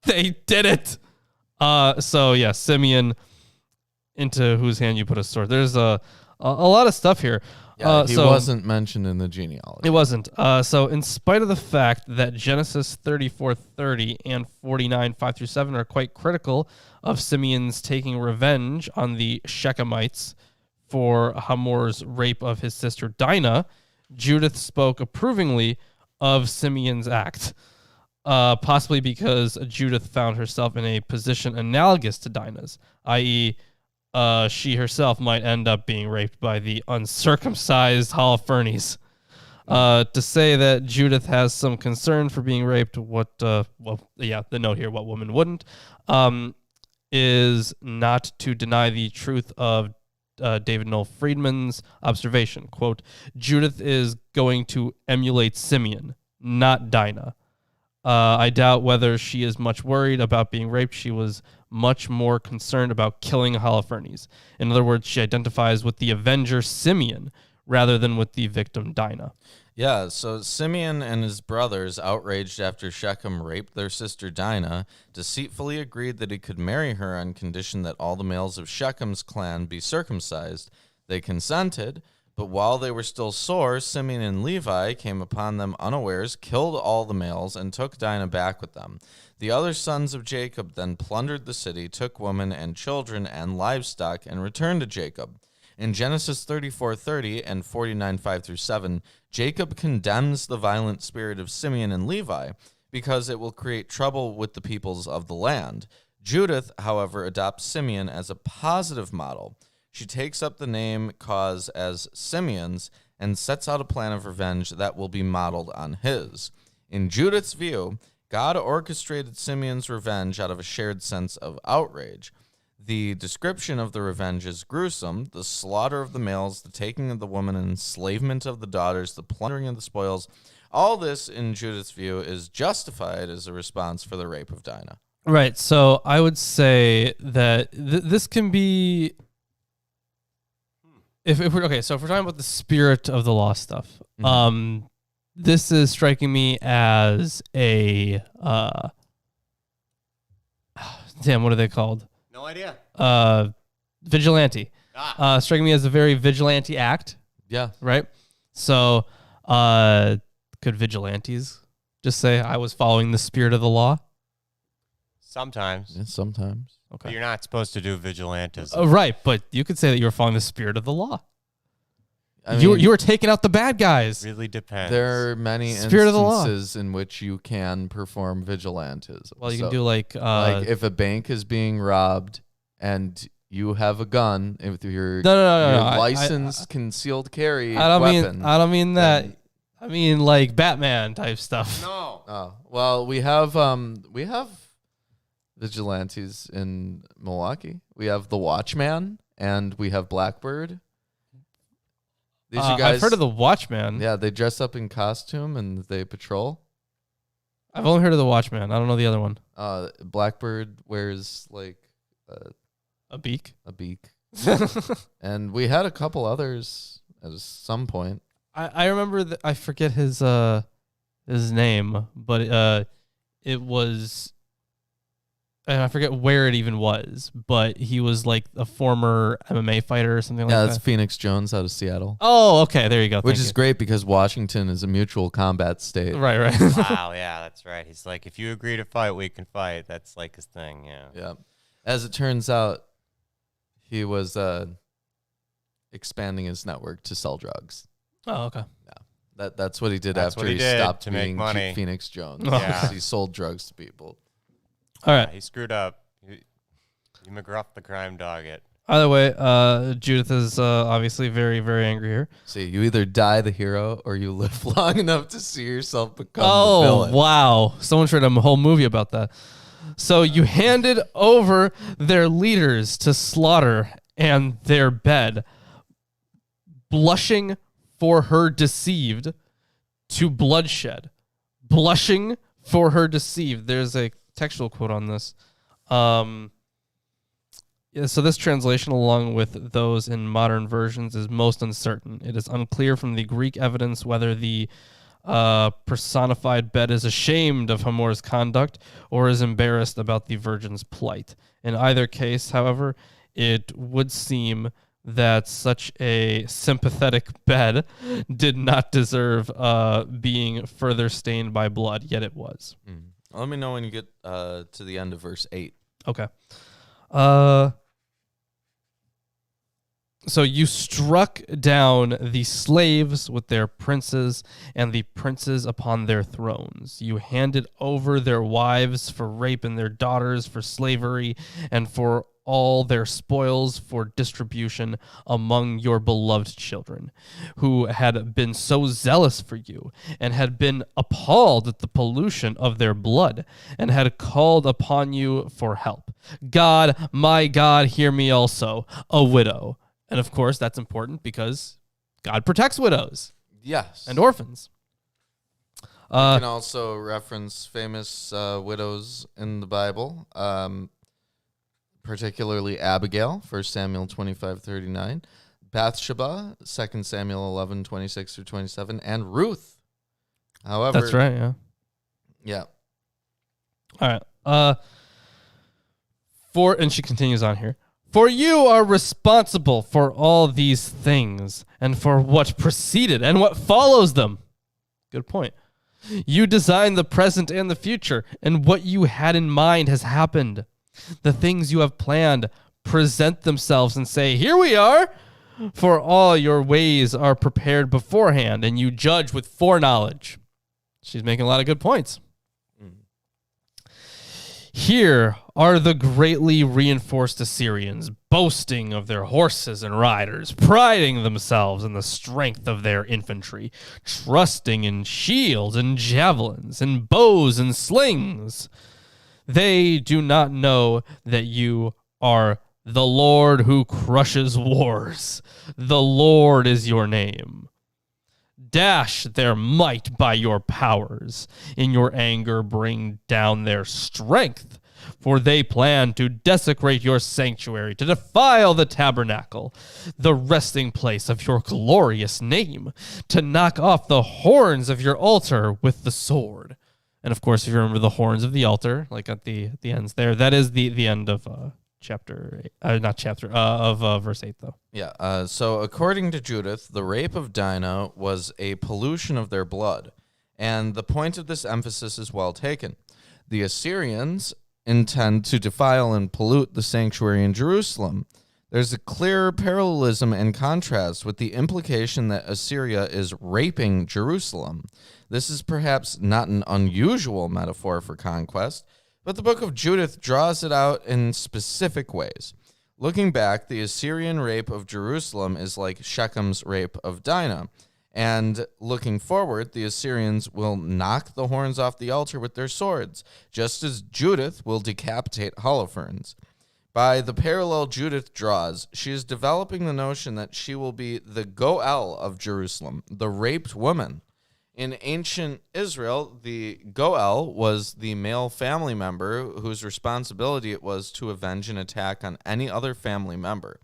They did it. So yeah, Simeon, into whose hand you put a sword. There's a lot of stuff here. Yeah, he so wasn't mentioned in the genealogy. It wasn't. So in spite of the fact that Genesis 34:30 and 49:5-7 are quite critical of Simeon's taking revenge on the Shechemites for Hamor's rape of his sister Dinah, Judith spoke approvingly of Simeon's act, possibly because Judith found herself in a position analogous to Dinah's, i.e., she herself might end up being raped by the uncircumcised Holofernes. To say that Judith has some concern for being raped, the note here, what woman wouldn't, is not to deny the truth of David Noel Friedman's observation. Quote, Judith is going to emulate Simeon, not Dinah. I doubt whether she is much worried about being raped. She was much more concerned about killing Holofernes. In other words, she identifies with the avenger Simeon rather than with the victim Dinah. Yeah, so Simeon and his brothers, outraged after Shechem raped their sister Dinah, deceitfully agreed that he could marry her on condition that all the males of Shechem's clan be circumcised. They consented, but while they were still sore, Simeon and Levi came upon them unawares, killed all the males, and took Dinah back with them. The other sons of Jacob then plundered the city, took women and children and livestock, and returned to Jacob. In Genesis 34:30 and 49:5-7, Jacob condemns the violent spirit of Simeon and Levi because it will create trouble with the peoples of the land. Judith, however, adopts Simeon as a positive model. She takes up the name cause as Simeon's and sets out a plan of revenge that will be modeled on his. In Judith's view, God orchestrated Simeon's revenge out of a shared sense of outrage. The description of the revenge is gruesome: the slaughter of the males, the taking of the woman, enslavement of the daughters, the plundering of the spoils. All this, in Judith's view, is justified as a response for the rape of Dinah. Right. So I would say that this can be, if we're okay. So if we're talking about the spirit of the law stuff, this is striking me as a damn, what are they called? No idea. Vigilante. Striking me as a very vigilante act, Yeah. right? So could vigilantes just say, I was following the spirit of the law? Sometimes. Yeah, sometimes. But Okay. you're not supposed to do vigilantism. Right, but you could say that you were following the spirit of the law. I You mean, were taking out the bad guys. Really depends. there are many Spirit of the law. instances in which you can perform vigilantism. Well, you So, can do like if a bank is being robbed and you have a gun, if your no. licensed concealed carry I don't weapon. I don't mean that. then- I mean like Batman type stuff. No. Oh, well, we have vigilantes in Milwaukee. We have the Watchman and we have Blackbird. These you guys, I've heard of the Watchman. yeah, they dress up in costume and they patrol. I've only heard of the Watchman. I don't know the other one. Blackbird wears like A beak. a beak, and we had a couple others at some point. I remember that. I forget his name, but it was and I forget where it even was, but he was like a former MMA fighter or something Yeah, like that's that. Phoenix Jones out of Seattle. Oh, okay, there you go. Which Thank is great because Washington is a mutual combat state. you. Right. Wow, yeah, that's right. He's like, if you agree to fight, we can fight. That's like his thing, yeah. Yeah. As it turns out, he was expanding his network to sell drugs. Oh, okay. That's what he did That's after what he he did stopped to make being money. Phoenix Jones. Yeah. He sold drugs to people. All right. He screwed up. He McGruff the crime dog it. Either way, Judith is obviously very, very angry here. See, you either die the hero or you live long enough to see yourself become the Oh, villain. wow. Someone should have a whole movie about that. So you handed over their leaders to slaughter and their bed, blushing for her deceived to bloodshed. Blushing for her deceived. There's a textual quote on this. So this translation, along with those in modern versions, is most uncertain. It is unclear from the Greek evidence whether the personified bed is ashamed of Hamore's conduct or is embarrassed about the virgin's plight. In either case, however, it would seem that such a sympathetic bed did not deserve being further stained by blood, yet it was. Let me know when you get to the end of verse 8. Okay. So you struck down the slaves with their princes and the princes upon their thrones. You handed over their wives for rape and their daughters for slavery and for all their spoils for distribution among your beloved children, who had been so zealous for you and had been appalled at the pollution of their blood and had called upon you for help. God, my God, hear me also, a widow. And of course, that's important because God protects widows Yes. and orphans. You can also reference famous widows in the Bible, particularly Abigail, 1 Samuel 25:39, Bathsheba, 2 Samuel 11:26-27, and Ruth. However, That's right, yeah. Yeah. All right. And she continues on here. For you are responsible for all these things and for what preceded and what follows them. Good point. You designed the present and the future, and what you had in mind has happened. The things you have planned present themselves and say, here we are. For all your ways are prepared beforehand, and you judge with foreknowledge. She's making a lot of good points. Here are the greatly reinforced Assyrians, boasting of their horses and riders, priding themselves in the strength of their infantry, trusting in shields and javelins, and bows and slings. They do not know that you are the Lord who crushes wars. The Lord is your name. Dash their might by your powers. In your anger, bring down their strength. For they plan to desecrate your sanctuary, to defile the tabernacle, the resting place of your glorious name, to knock off the horns of your altar with the sword. And of course, if you remember the horns of the altar, like at the ends there, that is the end of verse 8, though. Yeah. So according to Judith, the rape of Dinah was a pollution of their blood. And the point of this emphasis is well taken. The Assyrians intend to defile and pollute the sanctuary in Jerusalem. There's a clear parallelism and contrast with the implication that Assyria is raping Jerusalem. This is perhaps not an unusual metaphor for conquest, but the book of Judith draws it out in specific ways. Looking back, the Assyrian rape of Jerusalem is like Shechem's rape of Dinah. And looking forward, the Assyrians will knock the horns off the altar with their swords, just as Judith will decapitate Holofernes. By the parallel Judith draws, she is developing the notion that she will be the Goel of Jerusalem, the raped woman. In ancient Israel, the Goel was the male family member whose responsibility it was to avenge an attack on any other family member.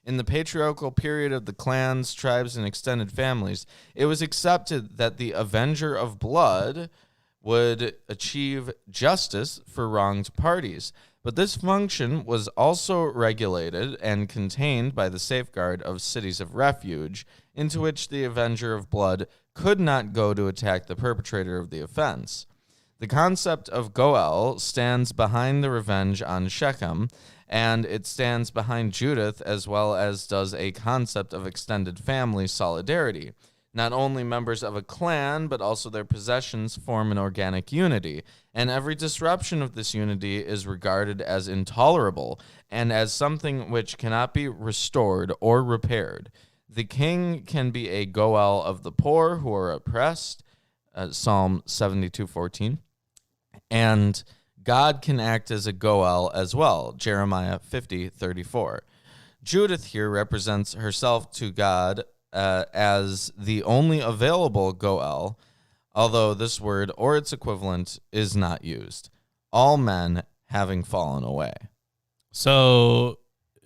In the patriarchal period of the clans, tribes, and extended families, it was accepted that the avenger of blood would achieve justice for wronged parties. But this function was also regulated and contained by the safeguard of cities of refuge, into which the avenger of blood could not go to attack the perpetrator of the offense. The concept of Goel stands behind the revenge on Shechem, and it stands behind Judith, as well as does a concept of extended family solidarity. Not only members of a clan, but also their possessions form an organic unity, and every disruption of this unity is regarded as intolerable and as something which cannot be restored or repaired. The king can be a Goel of the poor who are oppressed, Psalm 72:14, and God can act as a Goel as well, Jeremiah 50:34. Judith here represents herself to God as the only available Goel, although this word or its equivalent is not used, all men having fallen away. So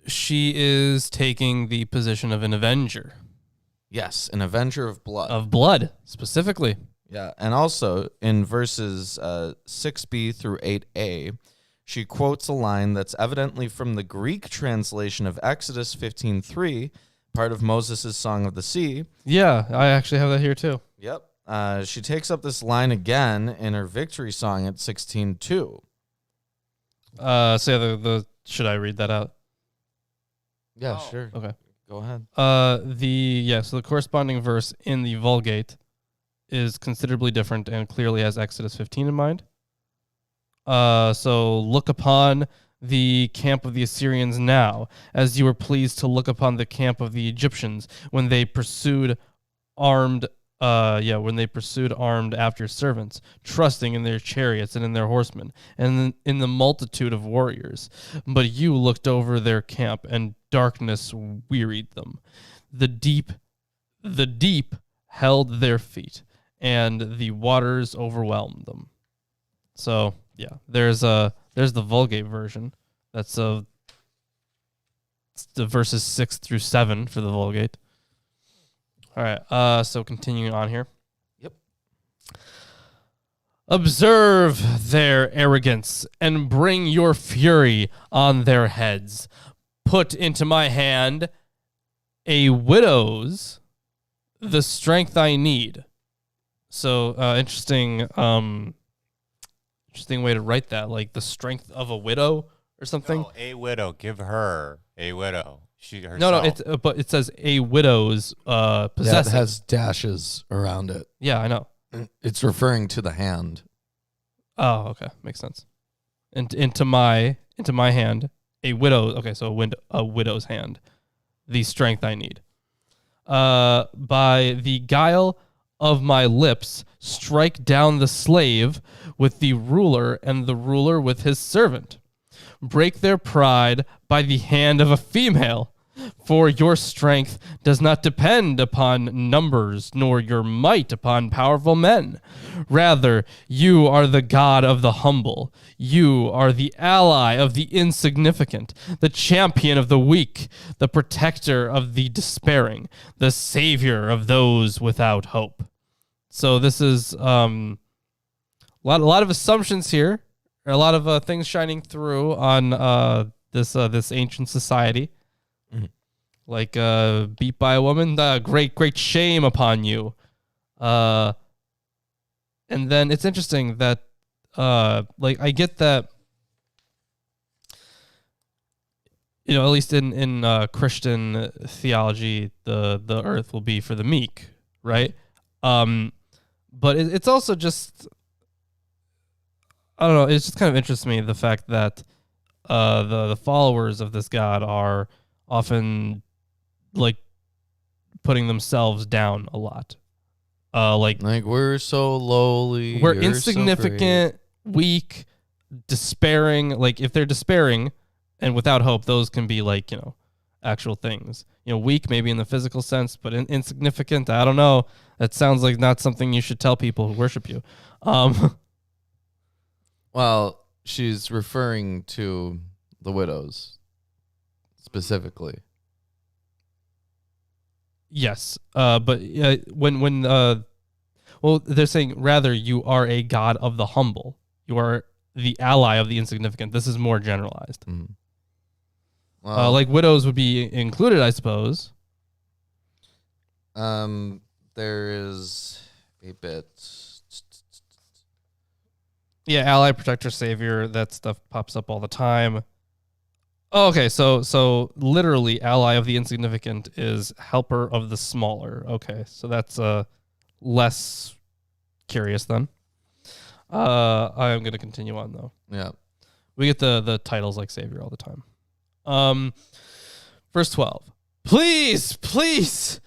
she is taking the position of an avenger. Yes, an avenger of blood. Of blood, specifically. Yeah, and also in verses 6b through 8a, she quotes a line that's evidently from the Greek translation of Exodus 15:3, part of Moses' Song of the Sea. Yeah, I actually have that here too. Yep. She takes up this line again in her victory song at 16:2. So yeah, should I read that out? Yeah, sure. Okay. Go ahead. So the corresponding verse in the Vulgate is considerably different and clearly has Exodus 15 in mind. So look upon the camp of the Assyrians now, as you were pleased to look upon the camp of the Egyptians when they pursued armed after servants, trusting in their chariots and in their horsemen, and in the multitude of warriors. But you looked over their camp, and darkness wearied them. The deep held their feet, and the waters overwhelmed them. So yeah, there's the Vulgate version. That's the verses 6 through 7 for the Vulgate. All right. So continuing on here. Yep. Observe their arrogance and bring your fury on their heads. Put into my hand a widow's, the strength I need. So interesting way to write that, like the strength of a widow or something. No, a widow. Give her a widow. She herself. No, but it says a widow's possessing. It has dashes around it. Yeah, I know. It's referring to the hand. Oh, okay, makes sense. And into my hand, a widow. Okay, so a widow's hand, the strength I need. By the guile of my lips, strike down the slave with the ruler, and the ruler with his servant. Break their pride by the hand of a female, for your strength does not depend upon numbers, nor your might upon powerful men. Rather, you are the God of the humble. You are the ally of the insignificant, the champion of the weak, the protector of the despairing, the savior of those without hope. So this is a lot of assumptions here, a lot of things shining through on this ancient society. Mm-hmm. Like beat by a woman, great shame upon you. And then it's interesting that I get that, at least in Christian theology, the earth will be for the meek, right? But it's also just, I don't know, it just kind of interests me, the fact that the followers of this God are often like putting themselves down a lot. Like we're so lowly, we're you're insignificant, weak, despairing. Like if they're despairing and without hope, those can be like, actual things. Weak maybe in the physical sense, but insignificant, I don't know. That sounds like not something you should tell people who worship you. Well, she's referring to the widows specifically. Yes, but when Well, they're saying rather you are a god of the humble. You are the ally of the insignificant. This is more generalized. Well, Like widows would be included, I suppose. there is a bit. Yeah, ally, protector, savior. That stuff pops up all the time. Oh, okay, so literally, ally of the insignificant is helper of the smaller. Okay, so that's less curious then. I am gonna continue on though. Yeah. We get the titles like savior all the time. Verse 12. Please,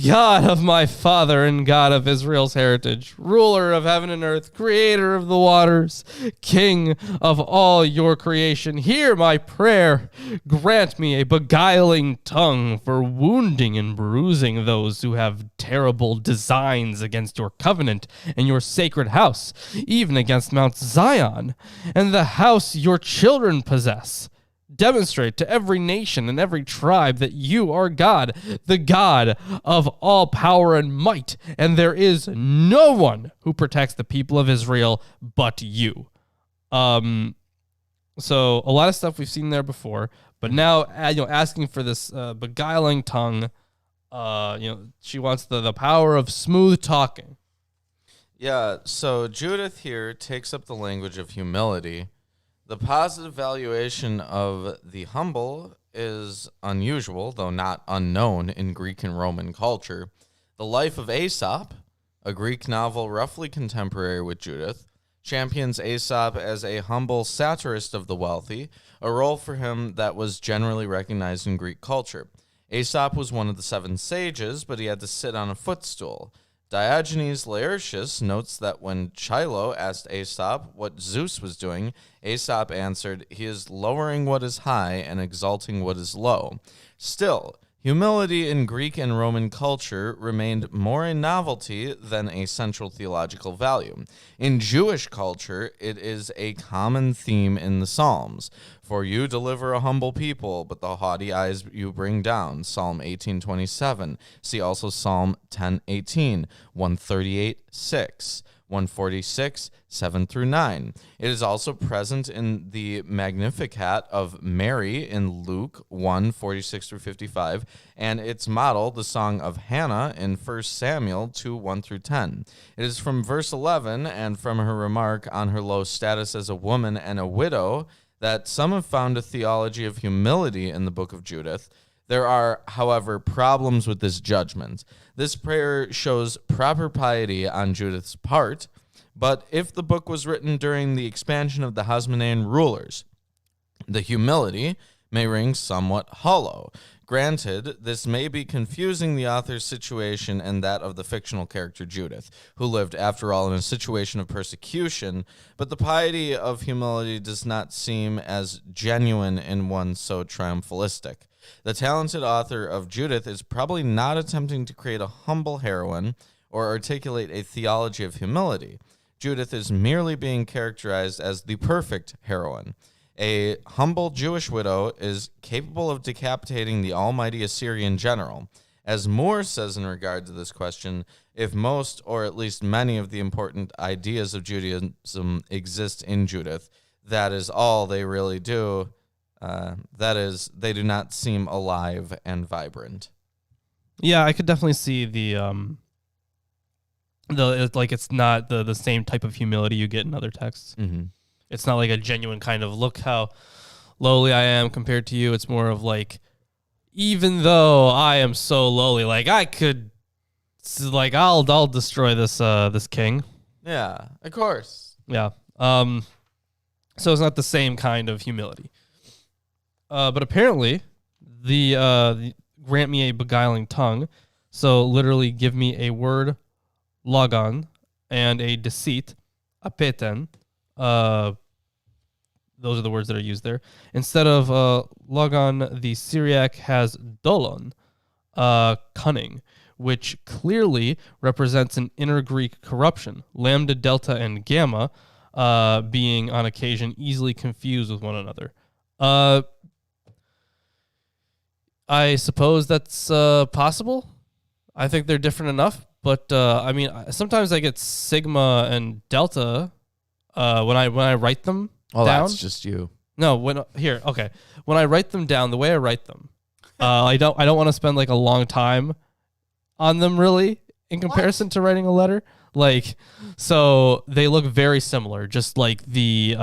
God of my father and God of Israel's heritage, ruler of heaven and earth, creator of the waters, king of all your creation, hear my prayer. Grant me a beguiling tongue for wounding and bruising those who have terrible designs against your covenant and your sacred house, even against Mount Zion and the house your children possess. Demonstrate to every nation and every tribe that you are God, the God of all power and might, and there is no one who protects the people of Israel but you. So a lot of stuff we've seen there before, but now asking for this beguiling tongue. She wants the power of smooth talking. Yeah, so Judith here takes up the language of humility. The positive valuation of the humble is unusual, though not unknown, in Greek and Roman culture. The Life of Aesop, a Greek novel roughly contemporary with Judith, champions Aesop as a humble satirist of the wealthy, a role for him that was generally recognized in Greek culture. Aesop was one of the 7 sages, but he had to sit on a footstool. Diogenes Laertius notes that when Chilo asked Aesop what Zeus was doing, Aesop answered, "He is lowering what is high and exalting what is low." Still, humility in Greek and Roman culture remained more a novelty than a central theological value. In Jewish culture, it is a common theme in the Psalms. For you deliver a humble people, but the haughty eyes you bring down. Psalm 18:27. See also Psalm 10:18, 138:6, 146, 7 through 9. It is also present in the Magnificat of Mary in Luke 1:46 through 55, and its model, the Song of Hannah, in 1 Samuel 2:1 through 10. It is from verse 11 and from her remark on her low status as a woman and a widow that some have found a theology of humility in the book of Judith. There are, however, problems with this judgment. This prayer shows proper piety on Judith's part, but if the book was written during the expansion of the Hasmonean rulers, the humility may ring somewhat hollow. Granted, this may be confusing the author's situation and that of the fictional character Judith, who lived, after all, in a situation of persecution, but the piety of humility does not seem as genuine in one so triumphalistic. The talented author of Judith is probably not attempting to create a humble heroine or articulate a theology of humility. Judith is merely being characterized as the perfect heroine. A humble Jewish widow is capable of decapitating the almighty Assyrian general. As Moore says in regard to this question, if most, or at least many of the important ideas of Judaism exist in Judith, that is all they really do. That is, they do not seem alive and vibrant. Yeah, I could definitely see it's not the same type of humility you get in other texts. Mm-hmm. It's not like a genuine kind of look how lowly I am compared to you. It's more of like, even though I am so lowly, like I could, like I'll destroy this king. Yeah, of course. Yeah. So it's not the same kind of humility. But apparently, the grant me a beguiling tongue. So literally, give me a word, logon, and a deceit, apeten. Those are the words that are used there. Instead of logon, the Syriac has dolon, cunning, which clearly represents an inner Greek corruption. Lambda, delta, and gamma being on occasion easily confused with one another. I suppose that's possible. I think they're different enough, But I mean, sometimes I get sigma and delta when I write them Oh, down. that's just you. No, when I write them down, the way I write them, I don't want to spend like a long time on them really in comparison to writing a letter. Like, so they look very similar. Just like the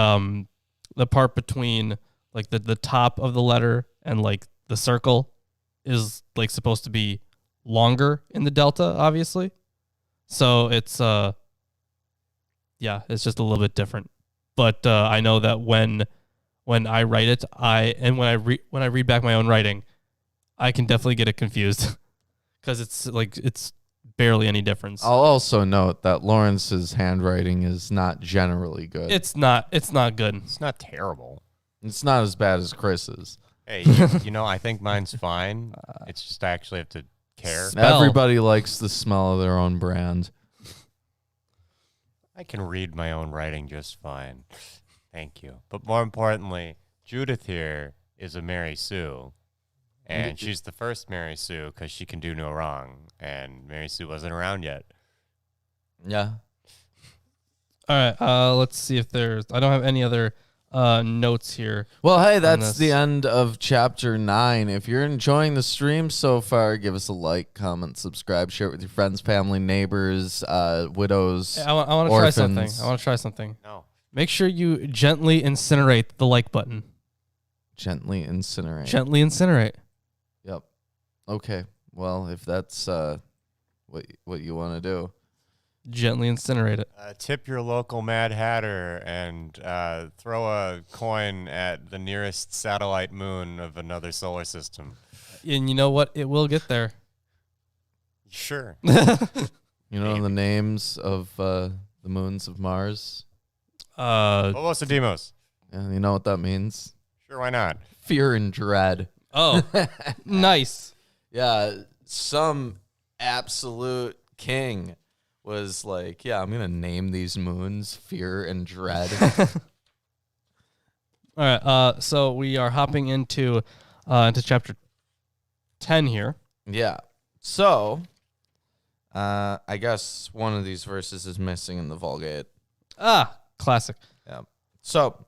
part between like the top of the letter and like the circle is like supposed to be longer in the delta, obviously. So it's it's just a little bit different. But I know that when I write it, when I read back my own writing, I can definitely get it confused because it's barely any difference. I'll also note that Lawrence's handwriting is not generally good. It's not good. It's not terrible. It's not as bad as Chris's. Hey, I think mine's fine. It's just I actually have to care. Spell. Everybody likes the smell of their own brand. I can read my own writing just fine. Thank you. But more importantly, Judith here is a Mary Sue. And she's the first Mary Sue because she can do no wrong. And Mary Sue wasn't around yet. Yeah. All right. Let's see if I don't have any other notes here. Well, hey, that's this. the end of chapter 9. If you're enjoying the stream so far, give us a like, comment, subscribe, share it with your friends, family, neighbors, widows. Hey, I want to try something. orphans. I want to try something. No. Make sure you gently incinerate the like button. Gently incinerate. Gently incinerate. Yep. Okay. Well, if that's what you want to do. Gently incinerate it. Tip your local Mad Hatter and throw a coin at the nearest satellite moon of another solar system. And you know what? It will get there. Sure. You know the names of the moons of Mars? Phobos and Deimos. Yeah, you know what that means? Sure, why not? Fear and dread. Oh, nice. Yeah, some absolute king was like, yeah, I'm going to name these moons Fear and Dread. All right. So we are hopping into chapter 10 here. Yeah. So, I guess one of these verses is missing in the Vulgate. Classic. Yeah. So,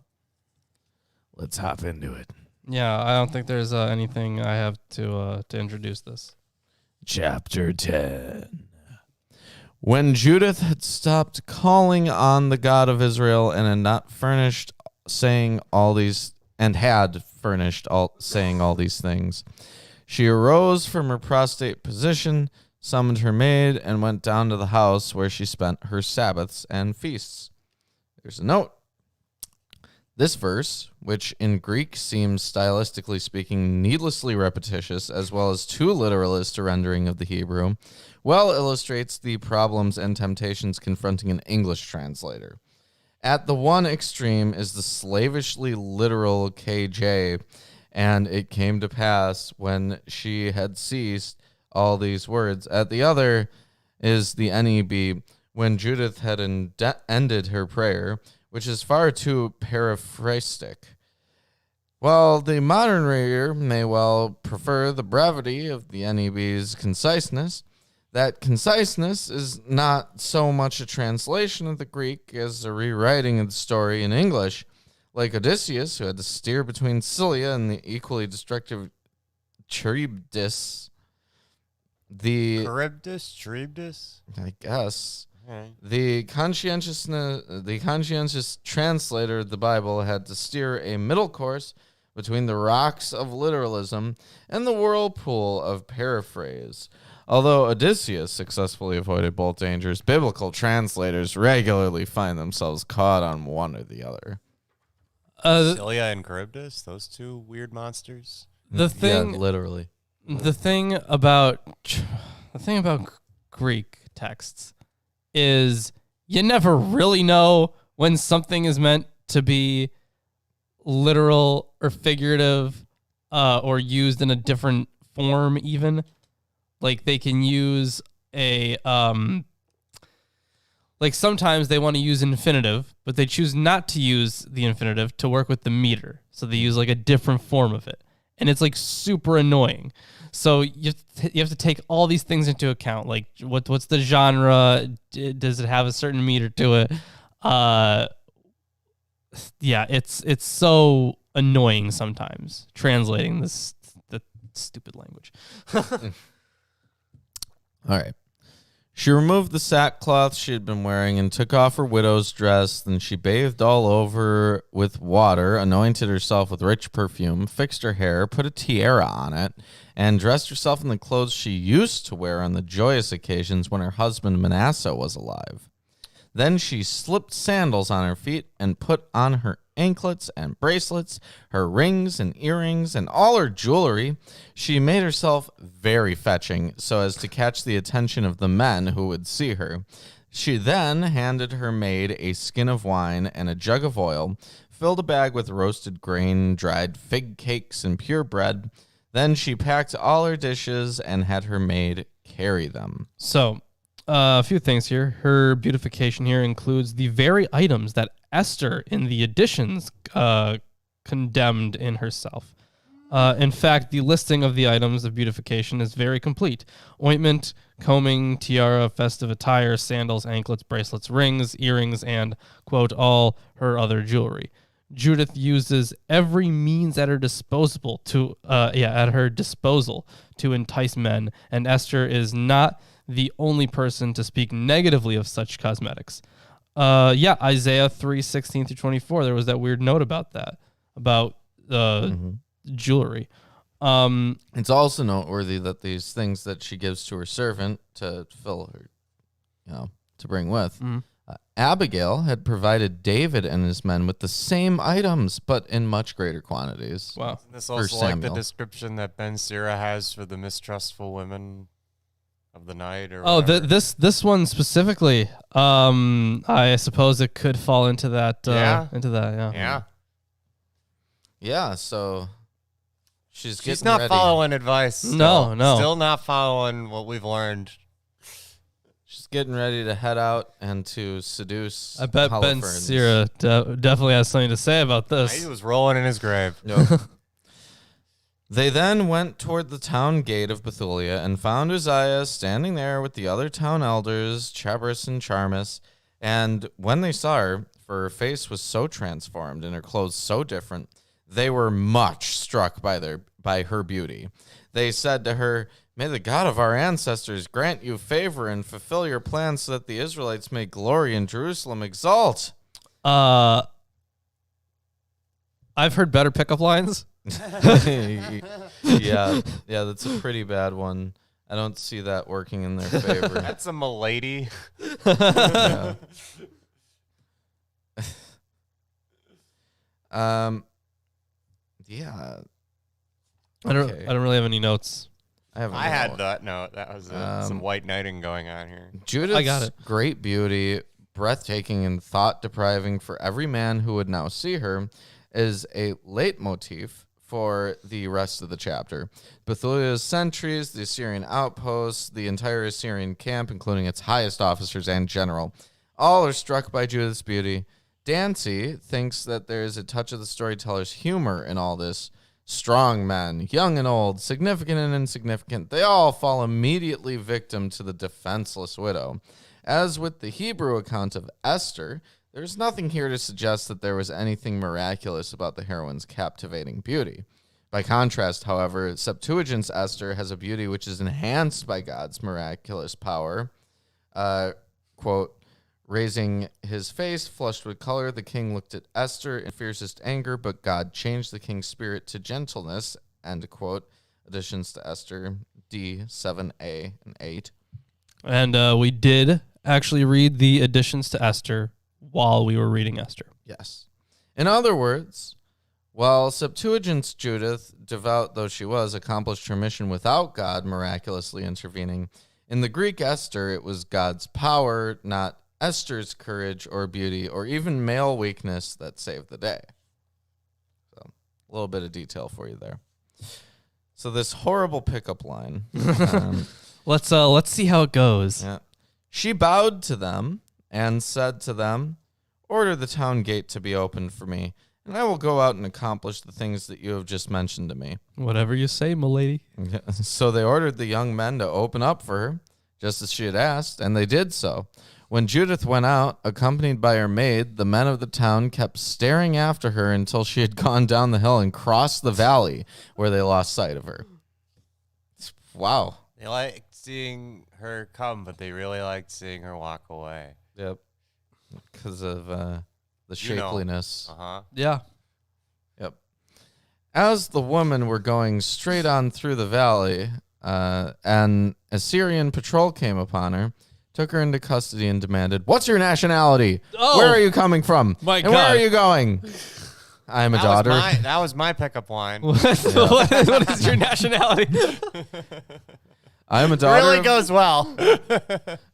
let's hop into it. Yeah, I don't think there's anything I have to introduce this. Chapter 10. When Judith had stopped calling on the God of Israel and had not furnished saying all these things, she arose from her prostrate position, summoned her maid, and went down to the house where she spent her Sabbaths and feasts. There's a note. This verse, which in Greek seems stylistically speaking needlessly repetitious as well as too literalist a rendering of the Hebrew, well illustrates the problems and temptations confronting an English translator. At the one extreme is the slavishly literal KJ, and it came to pass when she had ceased all these words. At the other is the NEB, when Judith had ended her prayer, which is far too paraphrastic. While the modern reader may well prefer the brevity of the NEB's conciseness, that conciseness is not so much a translation of the Greek as a rewriting of the story in English, like Odysseus, who had to steer between Scylla and the equally destructive Charybdis. Charybdis? I guess. Okay. The conscientious translator of the Bible had to steer a middle course between the rocks of literalism and the whirlpool of paraphrase. Although Odysseus successfully avoided both dangers, biblical translators regularly find themselves caught on one or the other. Scylla and Charybdis, those two weird monsters. The thing, Yeah, literally. the thing about Greek texts is you never really know when something is meant to be literal or figurative, or used in a different form even. Like they can use a, like sometimes they want to use infinitive, but they choose not to use the infinitive to work with the meter. So they use like a different form of it. and it's like super annoying. So you have to take all these things into account. Like what's the genre? Does it have a certain meter to it? Yeah, it's so annoying sometimes translating the stupid language. All right. She removed the sackcloth she had been wearing and took off her widow's dress. Then she bathed all over with water, anointed herself with rich perfume, fixed her hair, put a tiara on it, and dressed herself in the clothes she used to wear on the joyous occasions when her husband Manasseh was alive. Then she slipped sandals on her feet and put on her anklets and bracelets, her rings and earrings, and all her jewelry. She made herself very fetching so as to catch the attention of the men who would see her. She then handed her maid a skin of wine and a jug of oil, filled a bag with roasted grain, dried fig cakes, and pure bread. Then she packed all her dishes and had her maid carry them. So, a few things here. Her beautification here includes the very items that Esther in the editions condemned in herself. In fact, the listing of the items of beautification is very complete. Ointment, combing, tiara, festive attire, sandals, anklets, bracelets, rings, earrings, and, quote, all her other jewelry. Judith uses every means at her disposal to entice men, and Esther is not the only person to speak negatively of such cosmetics. Isaiah 3:16-24. There was that weird note about that, about jewelry. It's also noteworthy that these things that she gives to her servant to fill her, to bring with, Abigail had provided David and his men with the same items, but in much greater quantities. Wow. Isn't this also like the description that Ben Sira has for the mistrustful women of the night? Or this one specifically, I suppose it could fall into that. Yeah, so she's not ready. following advice. No. Still not following what we've learned. She's getting ready to head out and to seduce. I bet Ben Holofernes. Sira definitely has something to say about this. He was rolling in his grave. Nope. They then went toward the town gate of Bethulia and found Uzziah standing there with the other town elders, Chabriss and Charmis. And when they saw her, for her face was so transformed and her clothes so different, they were much struck by her beauty. They said to her, "May the God of our ancestors grant you favor and fulfill your plans so that the Israelites may glory in Jerusalem, exalt." I've heard better pickup lines. Yeah, that's a pretty bad one. I don't see that working in their favor. That's a milady. Yeah. Yeah. I don't really have any notes. I had that note. That was some white knighting going on here. Judith's I got it. great beauty, breathtaking and thought-depriving for every man who would now see her, is a leitmotif for the rest of the chapter. Bethulia's sentries, the Assyrian outposts, the entire Assyrian camp, including its highest officers and general, all are struck by Judith's beauty. Dancy thinks that there is a touch of the storyteller's humor in all this. Strong men, young and old, significant and insignificant, they all fall immediately victim to the defenseless widow. As with the Hebrew account of Esther, there's nothing here to suggest that there was anything miraculous about the heroine's captivating beauty. By contrast, however, Septuagint's Esther has a beauty which is enhanced by God's miraculous power. Quote, raising his face, flushed with color, the king looked at Esther in fiercest anger, but God changed the king's spirit to gentleness, end quote. Additions to Esther, D, 7a and 8. And we did actually read the additions to Esther while we were reading Esther. Yes. In other words, while Septuagint's Judith, devout though she was, accomplished her mission without God miraculously intervening, in the Greek Esther, it was God's power, not Esther's courage or beauty or even male weakness that saved the day. So, a little bit of detail for you there. So this horrible pickup line. Let's see how it goes. Yeah. She bowed to them and said to them, "Order the town gate to be opened for me." and I will go out and accomplish the things that you have just mentioned to me." Whatever you say, milady. So they ordered the young men to open up for her, just as she had asked, and they did so. When Judith went out, accompanied by her maid, the men of the town kept staring after her until she had gone down the hill and crossed the valley, where they lost sight of her. Wow. They liked seeing her come, but they really liked seeing her walk away. Yep. Because of the shapeliness. Uh-huh. Yeah. Yep. As the women were going straight on through the valley, an Assyrian patrol came upon her, took her into custody, and demanded, "What's your nationality? Oh, where are you coming from? my and where God. are you going?" "I am a daughter." That was my pickup line. What is your nationality? "I am a daughter. Really goes well.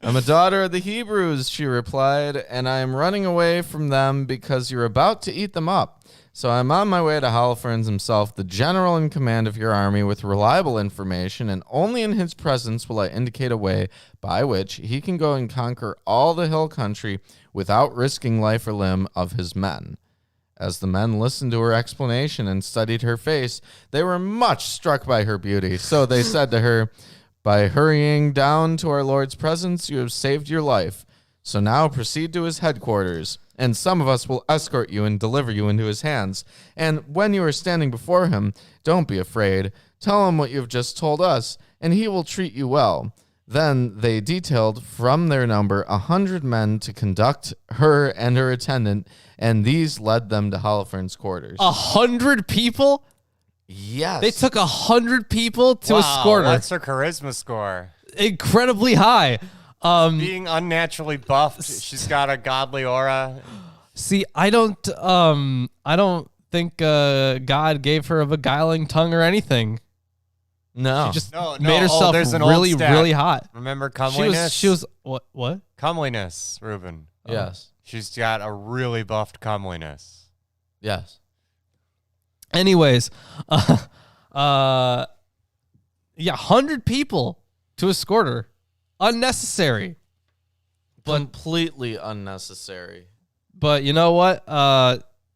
I'm a daughter of the Hebrews," she replied, "and I am running away from them because you're about to eat them up. So I'm on my way to Holofernes himself, the general in command of your army, with reliable information, and only in his presence will I indicate a way by which he can go and conquer all the hill country without risking life or limb of his men." As the men listened to her explanation and studied her face, they were much struck by her beauty. So they said to her, "By hurrying down to our Lord's presence, you have saved your life. So now proceed to his headquarters, and some of us will escort you and deliver you into his hands. And when you are standing before him, don't be afraid. Tell him what you have just told us, and he will treat you well." Then they detailed from their number 100 men to conduct her and her attendant, and these led them to Holofernes' quarters. 100 people? Yes. They took 100 people to escort her. What's her charisma score? Incredibly high. Being unnaturally buffed, she's got a godly aura. See, I don't think God gave her a beguiling tongue or anything. No. She just No, made herself there's an old really, stat. really hot. Remember comeliness? She was what? Comeliness, Ruben. Yes. She's got a really buffed comeliness. Yes. Anyways, yeah, 100 people to escort her. Unnecessary. Completely unnecessary. But you know what?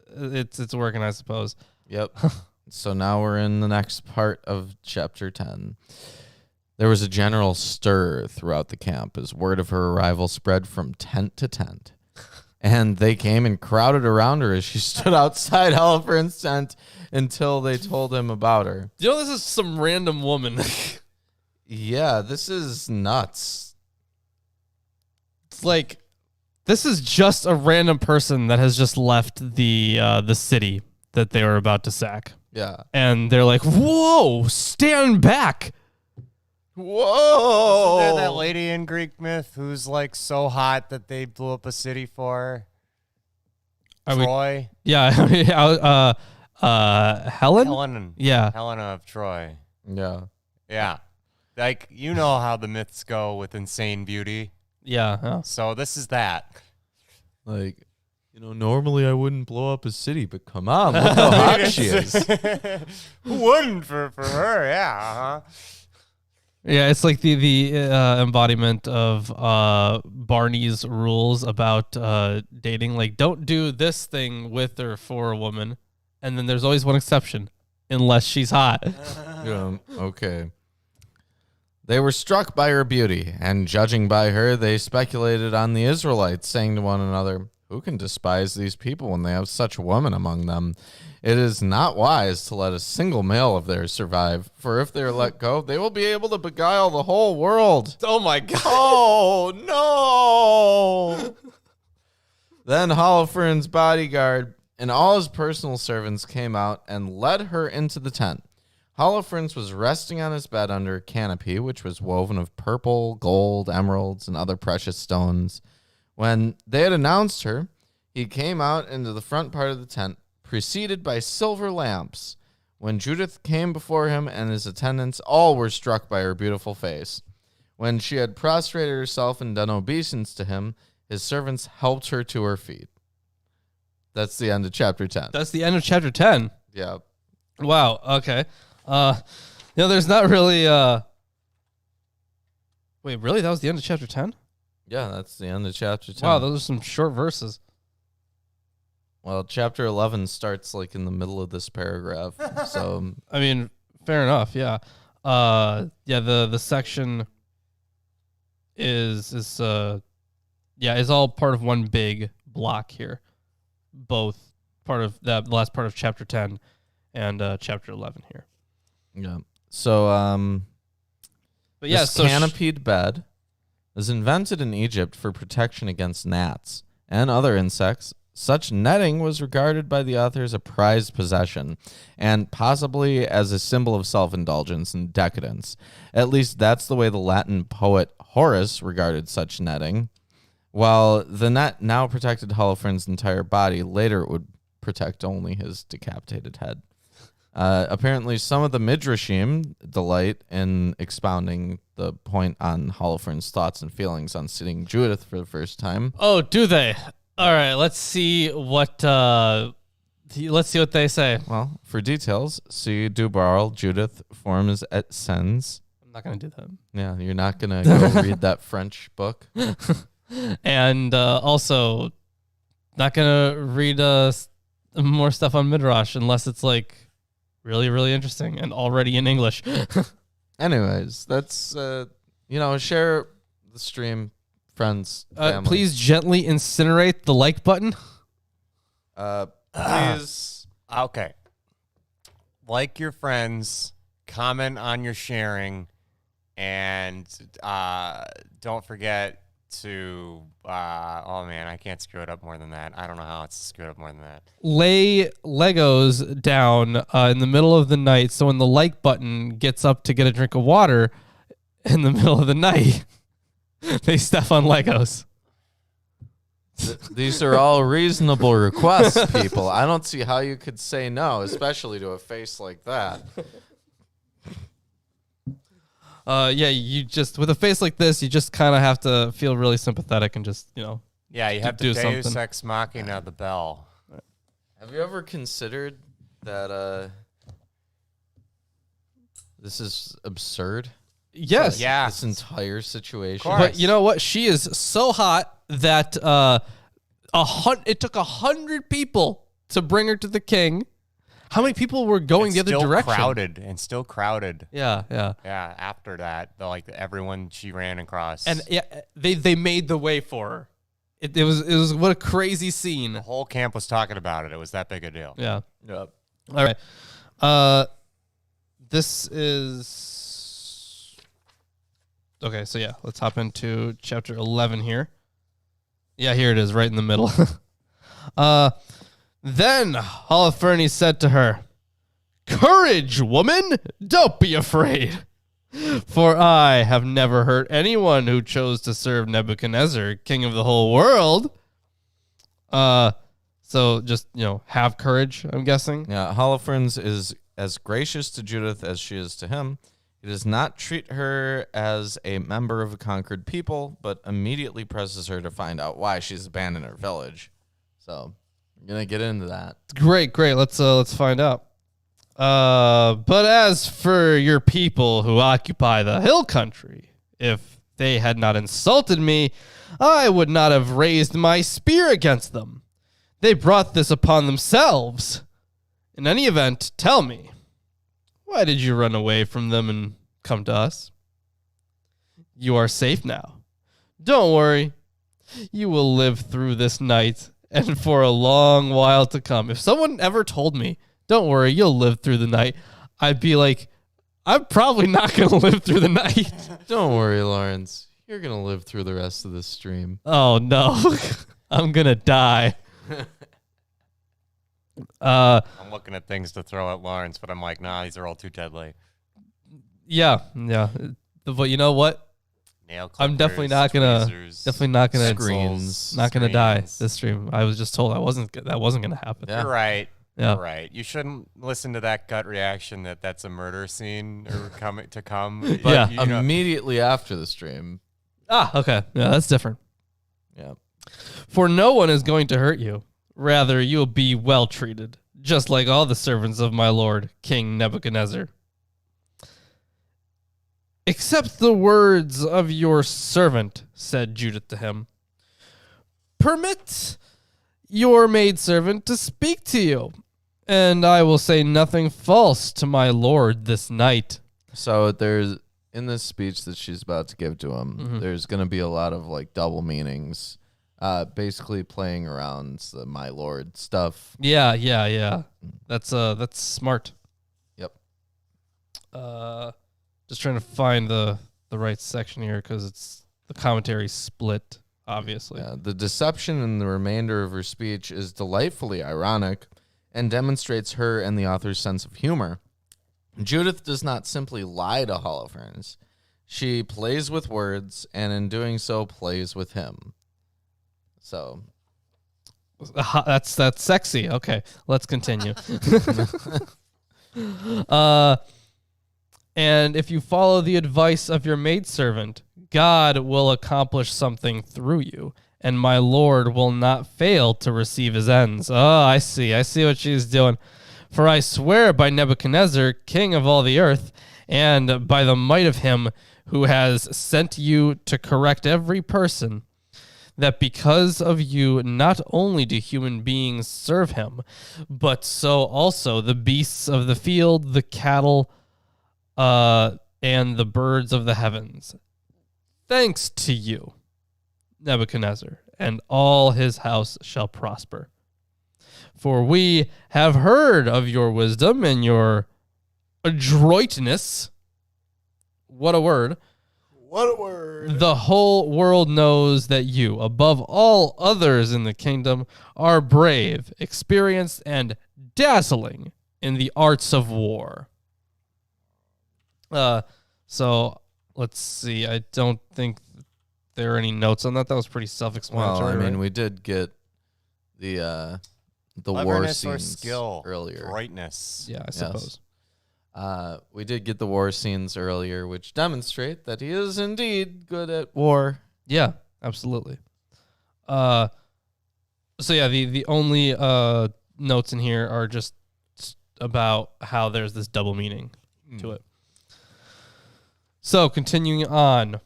It's working, I suppose. Yep. So now we're in the next part of chapter 10. There was a general stir throughout the camp as word of her arrival spread from tent to tent. And they came and crowded around her as she stood outside Holofernes' tent until they told him about her. You know, this is some random woman. Yeah, this is nuts. It's like, this is just a random person that has just left the city that they were about to sack. Yeah. And they're like, "Whoa, stand back." Whoa! Isn't there that lady in Greek myth who's like so hot that they blew up a city for her? Troy? Yeah. Helen? Helen. Yeah. Helena of Troy. Yeah. Yeah. Like, you know how the myths go with insane beauty. Yeah. Huh. So this is that. Like, normally I wouldn't blow up a city, but come on, look how hot she is. Who wouldn't for her? Yeah. Uh-huh. Yeah, it's like the embodiment of Barney's rules about dating. Like, don't do this thing with or for a woman. And then there's always one exception, unless she's hot. Yeah, okay. They were struck by her beauty, and judging by her, they speculated on the Israelites, saying to one another, "Who can despise these people when they have such a woman among them? It is not wise to let a single male of theirs survive, for if they are let go, they will be able to beguile the whole world." Oh, my God. Oh, no! Then Holofernes' bodyguard and all his personal servants came out and led her into the tent. Holofernes was resting on his bed under a canopy, which was woven of purple, gold, emeralds, and other precious stones. When they had announced her, he came out into the front part of the tent, preceded by silver lamps. When Judith came before him and his attendants, all were struck by her beautiful face. When she had prostrated herself and done obeisance to him, his servants helped her to her feet. That's the end of chapter 10. That's the end of chapter 10. Yeah. Wow. Okay. There's not really. Wait, really? That was the end of chapter 10? Yeah, that's the end of chapter 10. Wow, those are some short verses. Well, chapter 11 starts like in the middle of this paragraph. So I mean, fair enough. Yeah. The section is all part of one big block here. Both part of the last part of chapter 10 and chapter 11 here. yeah. So But yeah, this so canopied bed was invented in Egypt for protection against gnats and other insects. Such netting was regarded by the author as a prized possession and possibly as a symbol of self-indulgence and decadence. At least that's the way the Latin poet Horace regarded such netting. While the net now protected Holofernes' entire body, later it would protect only his decapitated head. Apparently, some of the Midrashim delight in expounding the point on Holofernes' thoughts and feelings on seeing Judith for the first time. Oh, do they? All right, let's see what they say. Well, for details, see Dubarl, Judith, forms et sens. I'm not gonna do that. Yeah, you're not going to go read that French book. And also, not gonna read more stuff on Midrash unless it's like really, really interesting and already in English. Anyways, that's, share the stream, friends, family. Please gently incinerate the like button. Please. Okay. Like your friends, comment on your sharing, and don't forget to I can't screw it up more than that. I don't know how it's screwed up more than that. Lay Legos down in the middle of the night, so when the like button gets up to get a drink of water in the middle of the night, they step on Legos. These are all reasonable requests, people. I don't see how you could say no, especially to a face like that. You just, with a face like this, you just kind of have to feel really sympathetic and just, Yeah, you have do to Deus something. Ex Machina the bell. Have you ever considered that this is absurd? yes. Yeah. This entire situation. Of course. But you know what? She is so hot that it took 100 people to bring her to the king. How many people were going the other direction? Still crowded. Yeah. Yeah, after that, everyone she ran across. And yeah, they made the way for her. It was what a crazy scene. the whole camp was talking about it. It was that big a deal. Yeah. Yep. All right. This is okay. So yeah, let's hop into chapter 11 here. Yeah, here it is, right in the middle. Then Holofernes said to her, "Courage, woman! Don't be afraid. For I have never hurt anyone who chose to serve Nebuchadnezzar, king of the whole world." So just, have courage, I'm guessing. Yeah, Holofernes is as gracious to Judith as she is to him. He does not treat her as a member of a conquered people, but immediately presses her to find out why she's abandoned her village. So I'm gonna get into that. Great. Let's find out. But as for your people who occupy the hill country, if they had not insulted me, I would not have raised my spear against them. They brought this upon themselves. In any event, tell me, why did you run away from them and come to us? You are safe now. Don't worry. You will live through this night and for a long while to come. If someone ever told me, don't worry, you'll live through the night, I'd be like, I'm probably not going to live through the night. Don't worry, Lawrence. You're gonna live through the rest of this stream. Oh, no. I'm going to die. I'm looking at things to throw at Lawrence, but I'm like, nah, these are all too deadly. Yeah. But you know what? Nail clippers, I'm definitely not gonna tweezers, Screens. not gonna die Screens. this stream. I was just told that wasn't gonna happen. Yeah. You're right. Yeah. You're right. You shouldn't listen to that gut reaction that that's a murder scene or coming to come. But Yeah. you know, Immediately after the stream. Okay. Yeah, that's different. Yeah. For no one is going to hurt you. Rather, you will be well treated, just like all the servants of my lord, King Nebuchadnezzar. Accept the words of your servant, said Judith to him. Permit your maidservant to speak to you, and I will say nothing false to my lord this night. So there's in this speech that she's about to give to him, there's going to be a lot of like double meanings, basically playing around the my lord stuff. Yeah. That's smart. Yep. Just trying to find the right section here because it's the commentary split, obviously. Yeah, the deception in the remainder of her speech is delightfully ironic and demonstrates her and the author's sense of humor. Judith does not simply lie to Holofernes. She plays with words, and in doing so, plays with him. So, That's sexy. Okay, let's continue. And if you follow the advice of your maidservant, God will accomplish something through you, and my lord will not fail to receive his ends. Oh, I see what she's doing. For I swear by Nebuchadnezzar, king of all the earth, and by the might of him who has sent you to correct every person, that because of you not only do human beings serve him, but so also the beasts of the field, the cattle, and the birds of the heavens. Thanks to you, Nebuchadnezzar, and all his house shall prosper. For we have heard of your wisdom and your adroitness. What a word. what a word. The whole world knows that you, above all others in the kingdom, are brave, experienced, and dazzling in the arts of war. So let's see. I don't think there are any notes on that. That was pretty self-explanatory. Well, I mean, right? we did get the war Cleverness or scenes skill, earlier. brightness. Yeah, I suppose. We did get the war scenes earlier, which demonstrate that he is indeed good at war. Yeah, absolutely. So yeah, the only notes in here are just about how there's this double meaning to it. So continuing on,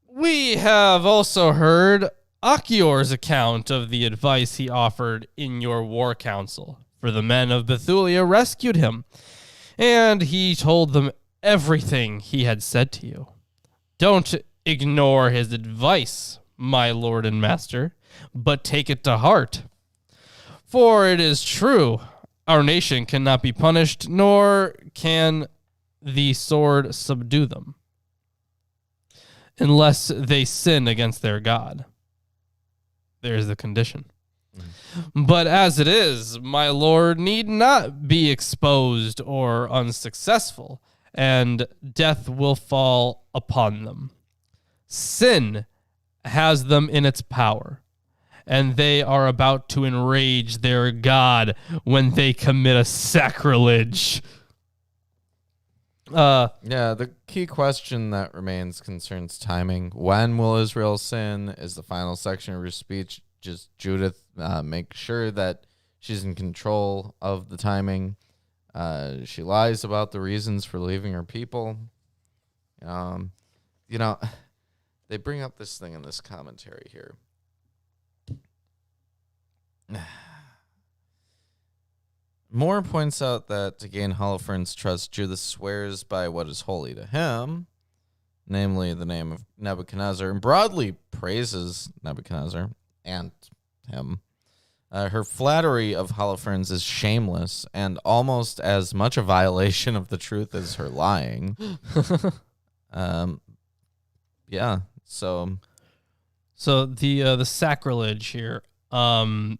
we have also heard Achior's account of the advice he offered in your war council, for the men of Bethulia rescued him, and he told them everything he had said to you. Don't ignore his advice, my lord and master, but take it to heart. For it is true, our nation cannot be punished, nor can the sword subdue them, unless they sin against their God. There's the condition. But as it is, my lord need not be exposed or unsuccessful, and death will fall upon them. Sin has them in its power, and they are about to enrage their God when they commit a sacrilege. Yeah, the key question that remains concerns timing. When will Israel sin is the final section of her speech. Just Judith make sure that she's in control of the timing. She lies about the reasons for leaving her people. They bring up this thing in this commentary here. Moore points out that to gain Holofernes' trust, Judith swears by what is holy to him, namely the name of Nebuchadnezzar, and broadly praises Nebuchadnezzar and him. Her flattery of Holofernes is shameless and almost as much a violation of the truth as her lying. Yeah, so the sacrilege here, atopion.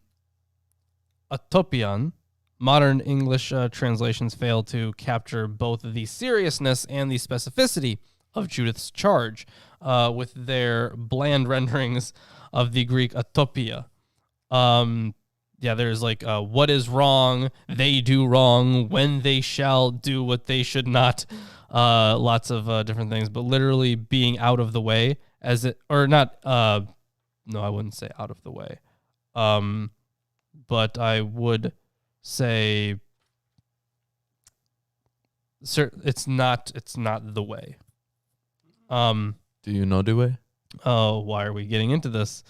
Modern English translations fail to capture both the seriousness and the specificity of Judith's charge, with their bland renderings of the Greek atopia. There's like what is wrong, they do wrong, when they shall do what they should not. Lots of different things, but literally being out of the way, no, I wouldn't say out of the way. But I would say it's not the way. do you know the way? Oh, why are we getting into this?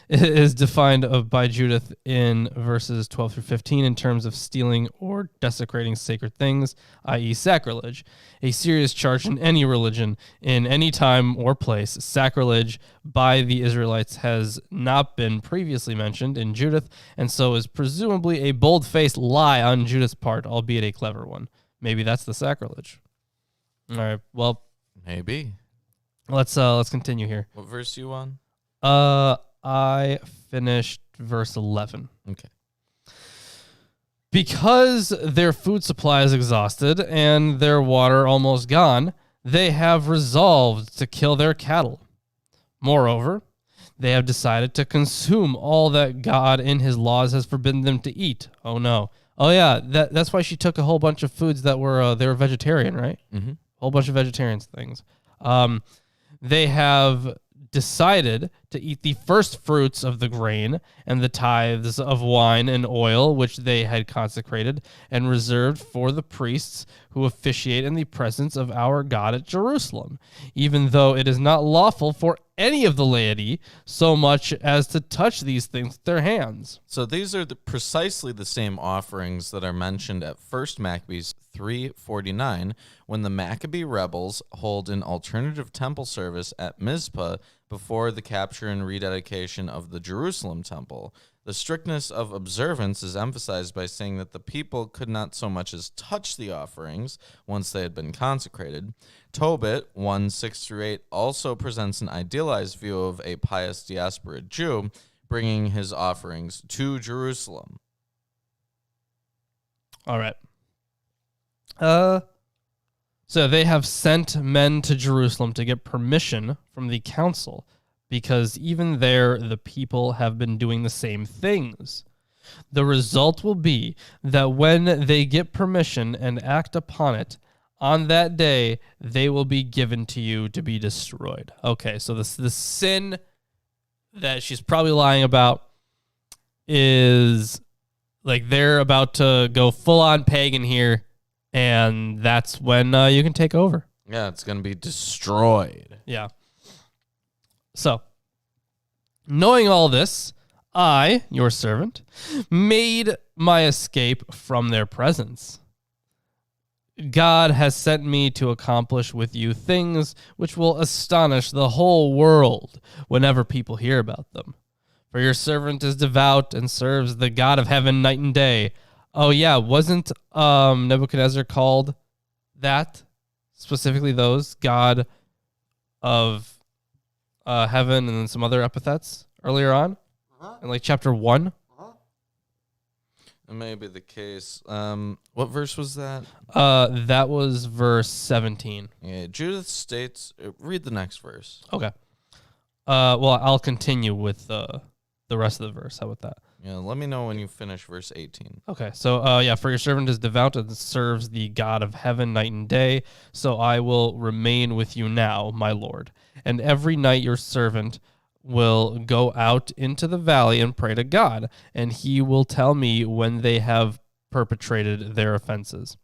is defined by Judith in verses 12 through 15 in terms of stealing or desecrating sacred things, i.e. sacrilege, a serious charge in any religion, in any time or place. Sacrilege by the Israelites has not been previously mentioned in Judith, and so is presumably a bold-faced lie on Judith's part, albeit a clever one. Maybe that's the sacrilege. All right, well, Maybe. let's continue here. What verse you on? I finished verse 11. Okay. Because their food supply is exhausted and their water almost gone, they have resolved to kill their cattle. Moreover, they have decided to consume all that God in his laws has forbidden them to eat. Oh no. Oh yeah, that's why she took a whole bunch of foods that were they were vegetarian, right? Mm-hmm. A whole bunch of vegetarian things. They have decided to eat the first fruits of the grain and the tithes of wine and oil, which they had consecrated and reserved for the priests who officiate in the presence of our God at Jerusalem, even though it is not lawful for any of the laity so much as to touch these things with their hands. So these are precisely the same offerings that are mentioned at 1 Maccabees 3:49, when the Maccabee rebels hold an alternative temple service at Mizpah before the capture and rededication of the Jerusalem temple. The strictness of observance is emphasized by saying that the people could not so much as touch the offerings once they had been consecrated. Tobit 1:6-8 also presents an idealized view of a pious diaspora Jew bringing his offerings to Jerusalem. All right. So they have sent men to Jerusalem to get permission from the council, because even there the people have been doing the same things. The result will be that when they get permission and act upon it, on that day they will be given to you to be destroyed. Okay, so the sin that she's probably lying about is like they're about to go full on pagan here, and that's when you can take over. Yeah, it's going to be destroyed. Yeah. So, knowing all this, I, your servant, made my escape from their presence. God has sent me to accomplish with you things which will astonish the whole world whenever people hear about them. For your servant is devout and serves the God of heaven night and day. Oh yeah, wasn't Nebuchadnezzar called that? Specifically those, God of heaven, and then some other epithets earlier on in like chapter 1. It may be the case. What verse was that? That was verse 17. Yeah, Judith states, read the next verse. Okay. Well, I'll continue with the rest of the verse. How about that? Yeah, let me know when you finish verse 18. Okay, so yeah, for your servant is devout and serves the God of heaven night and day, so I will remain with you now, my Lord. And every night your servant will go out into the valley and pray to God, and he will tell me when they have perpetrated their offenses.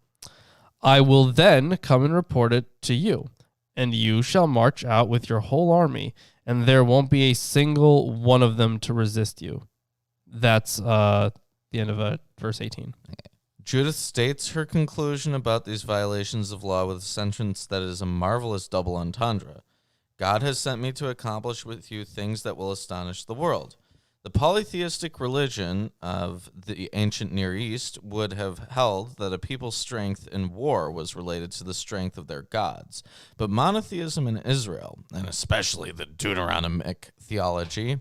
I will then come and report it to you, and you shall march out with your whole army, and there won't be a single one of them to resist you. That's the end of verse 18. Judith states her conclusion about these violations of law with a sentence that is a marvelous double entendre. God has sent me to accomplish with you things that will astonish the world. The polytheistic religion of the ancient Near East would have held that a people's strength in war was related to the strength of their gods. But monotheism in Israel, and especially the Deuteronomic theology,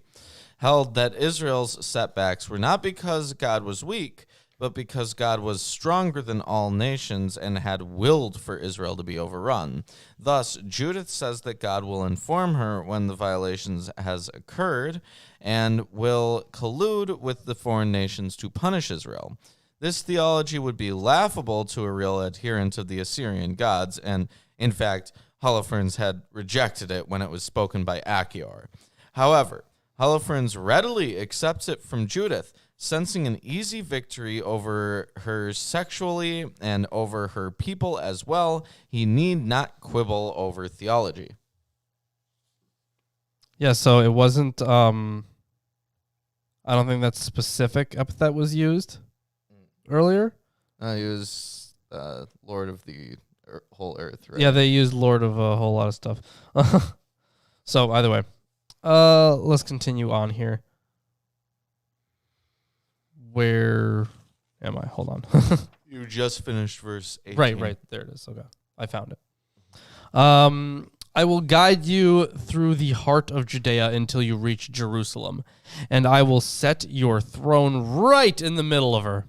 held that Israel's setbacks were not because God was weak, but because God was stronger than all nations and had willed for Israel to be overrun. Thus, Judith says that God will inform her when the violations has occurred and will collude with the foreign nations to punish Israel. This theology would be laughable to a real adherent of the Assyrian gods, and in fact, Holofernes had rejected it when it was spoken by Achior. However, Holofernes readily accepts it from Judith, sensing an easy victory over her sexually and over her people as well. He need not quibble over theology. Yeah, so it wasn't I don't think that specific epithet was used earlier. He was Lord of the whole earth, right? Yeah, they used Lord of a whole lot of stuff. So either way, let's continue on here. Where am I? Hold on. You just finished verse 18. Right. There it is. Okay. I found it. I will guide you through the heart of Judea until you reach Jerusalem, and I will set your throne right in the middle of her.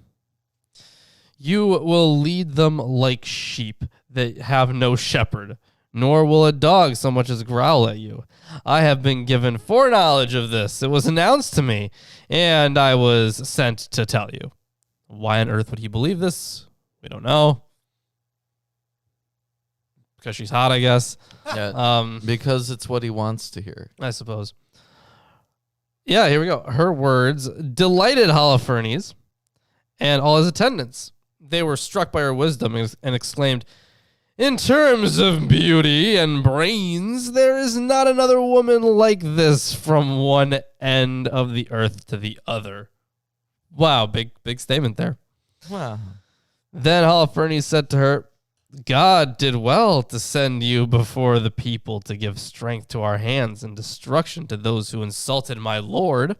You will lead them like sheep that have no shepherd, nor will a dog so much as growl at you. I have been given foreknowledge of this. It was announced to me, and I was sent to tell you. Why on earth would he believe this? We don't know. Because she's hot, I guess. Yeah, because it's what he wants to hear. I suppose. Yeah, here we go. Her words delighted Holofernes and all his attendants. They were struck by her wisdom and exclaimed, "In terms of beauty and brains, there is not another woman like this from one end of the earth to the other." Wow, big statement there. Wow. Then Holofernes said to her, "God did well to send you before the people to give strength to our hands and destruction to those who insulted my lord.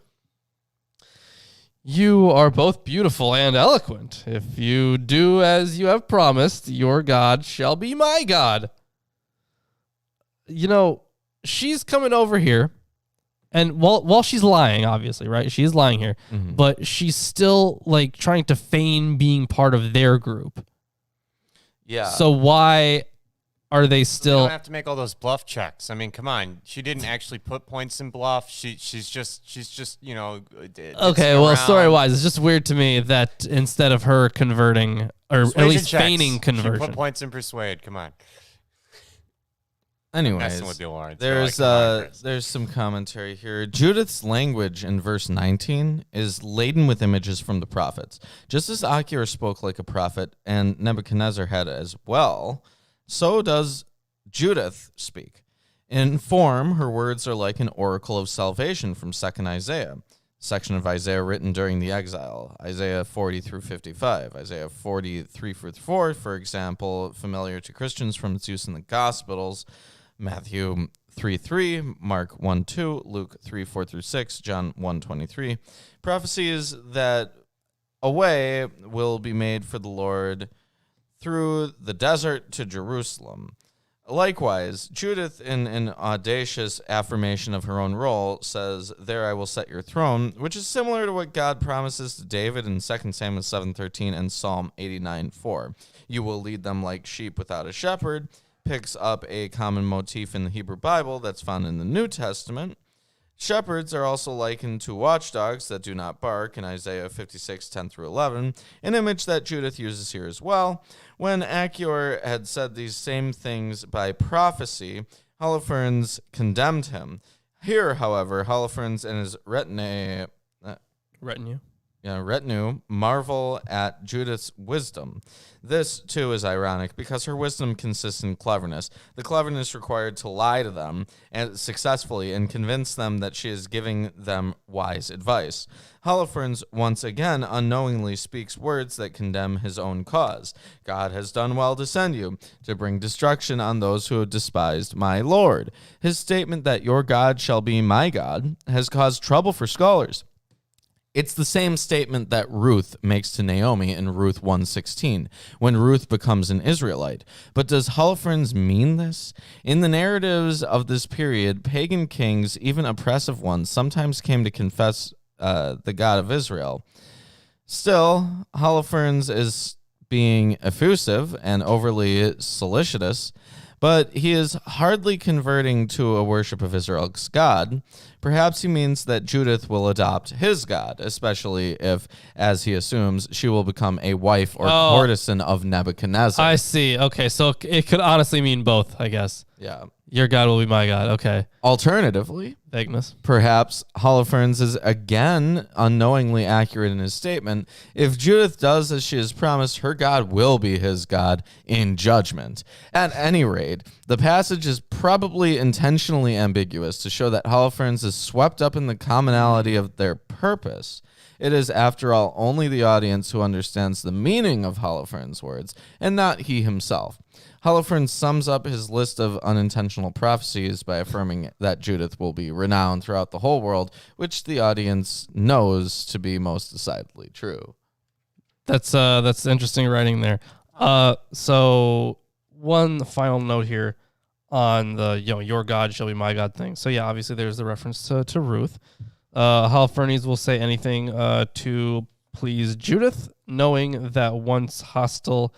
You are both beautiful and eloquent. If you do as you have promised, your God shall be my God." You know, she's coming over here, and while she's lying, obviously, right? She's lying here, but she's still like trying to feign being part of their group. Yeah. So why are they You still? don't have to make all those bluff checks. I mean, come on. She didn't actually put points in bluff. She's just you know. Okay, well, story wise, it's just weird to me that instead of her converting, or at least feigning She conversion, put points in persuade. Come on. Anyways, Messing with you, Lawrence. there's some commentary here. Judith's language in verse 19 is laden with images from the prophets. Just as Achior spoke like a prophet and Nebuchadnezzar had as well, so does Judith speak. In form, her words are like an oracle of salvation from 2nd Isaiah, section of Isaiah written during the exile, Isaiah 40 through 55. Isaiah 43 through 4, for example, familiar to Christians from its use in the Gospels, Matthew 3:3, Mark 1:2, Luke 3:4 through 6, John 1:23. Prophecies that a way will be made for the Lord through the desert to Jerusalem. Likewise, Judith, in an audacious affirmation of her own role, says, "There I will set your throne," which is similar to what God promises to David in 2 Samuel 7:13 and Psalm 89:4. "You will lead them like sheep without a shepherd," picks up a common motif in the Hebrew Bible that's found in the New Testament. Shepherds are also likened to watchdogs that do not bark in Isaiah 56:10 through 11, an image that Judith uses here as well. When Achior had said these same things by prophecy, Holofernes condemned him. Here, however, Holofernes and his retinue marvel at Judith's wisdom. This, too, is ironic because her wisdom consists in cleverness, the cleverness required to lie to them and successfully and convince them that she is giving them wise advice. Holofernes once again unknowingly speaks words that condemn his own cause. "God has done well to send you, to bring destruction on those who have despised my Lord." His statement that your God shall be my God has caused trouble for scholars. It's the same statement that Ruth makes to Naomi in Ruth 1:16, when Ruth becomes an Israelite. But does Holofernes mean this? In the narratives of this period, pagan kings, even oppressive ones, sometimes came to confess the God of Israel. Still, Holofernes is being effusive and overly solicitous, but he is hardly converting to a worship of Israel's God. Perhaps he means that Judith will adopt his God, especially if, as he assumes, she will become a wife or courtesan of Nebuchadnezzar. I see. Okay, so it could honestly mean both, I guess. Yeah. Your God will be my God. Okay. Alternatively, Vagueness. perhaps Holofernes is again unknowingly accurate in his statement. If Judith does as she has promised, her God will be his God in judgment. At any rate, the passage is probably intentionally ambiguous to show that Holofernes is swept up in the commonality of their purpose. It is, after all, only the audience who understands the meaning of Holofernes' words, and not he himself. Holofernes sums up his list of unintentional prophecies by affirming that Judith will be renowned throughout the whole world, which the audience knows to be most decidedly true. That's interesting writing there. So one final note here on the your God shall be my God thing. So yeah, obviously there's the reference to Ruth. Holofernes will say anything to please Judith, knowing that once hostile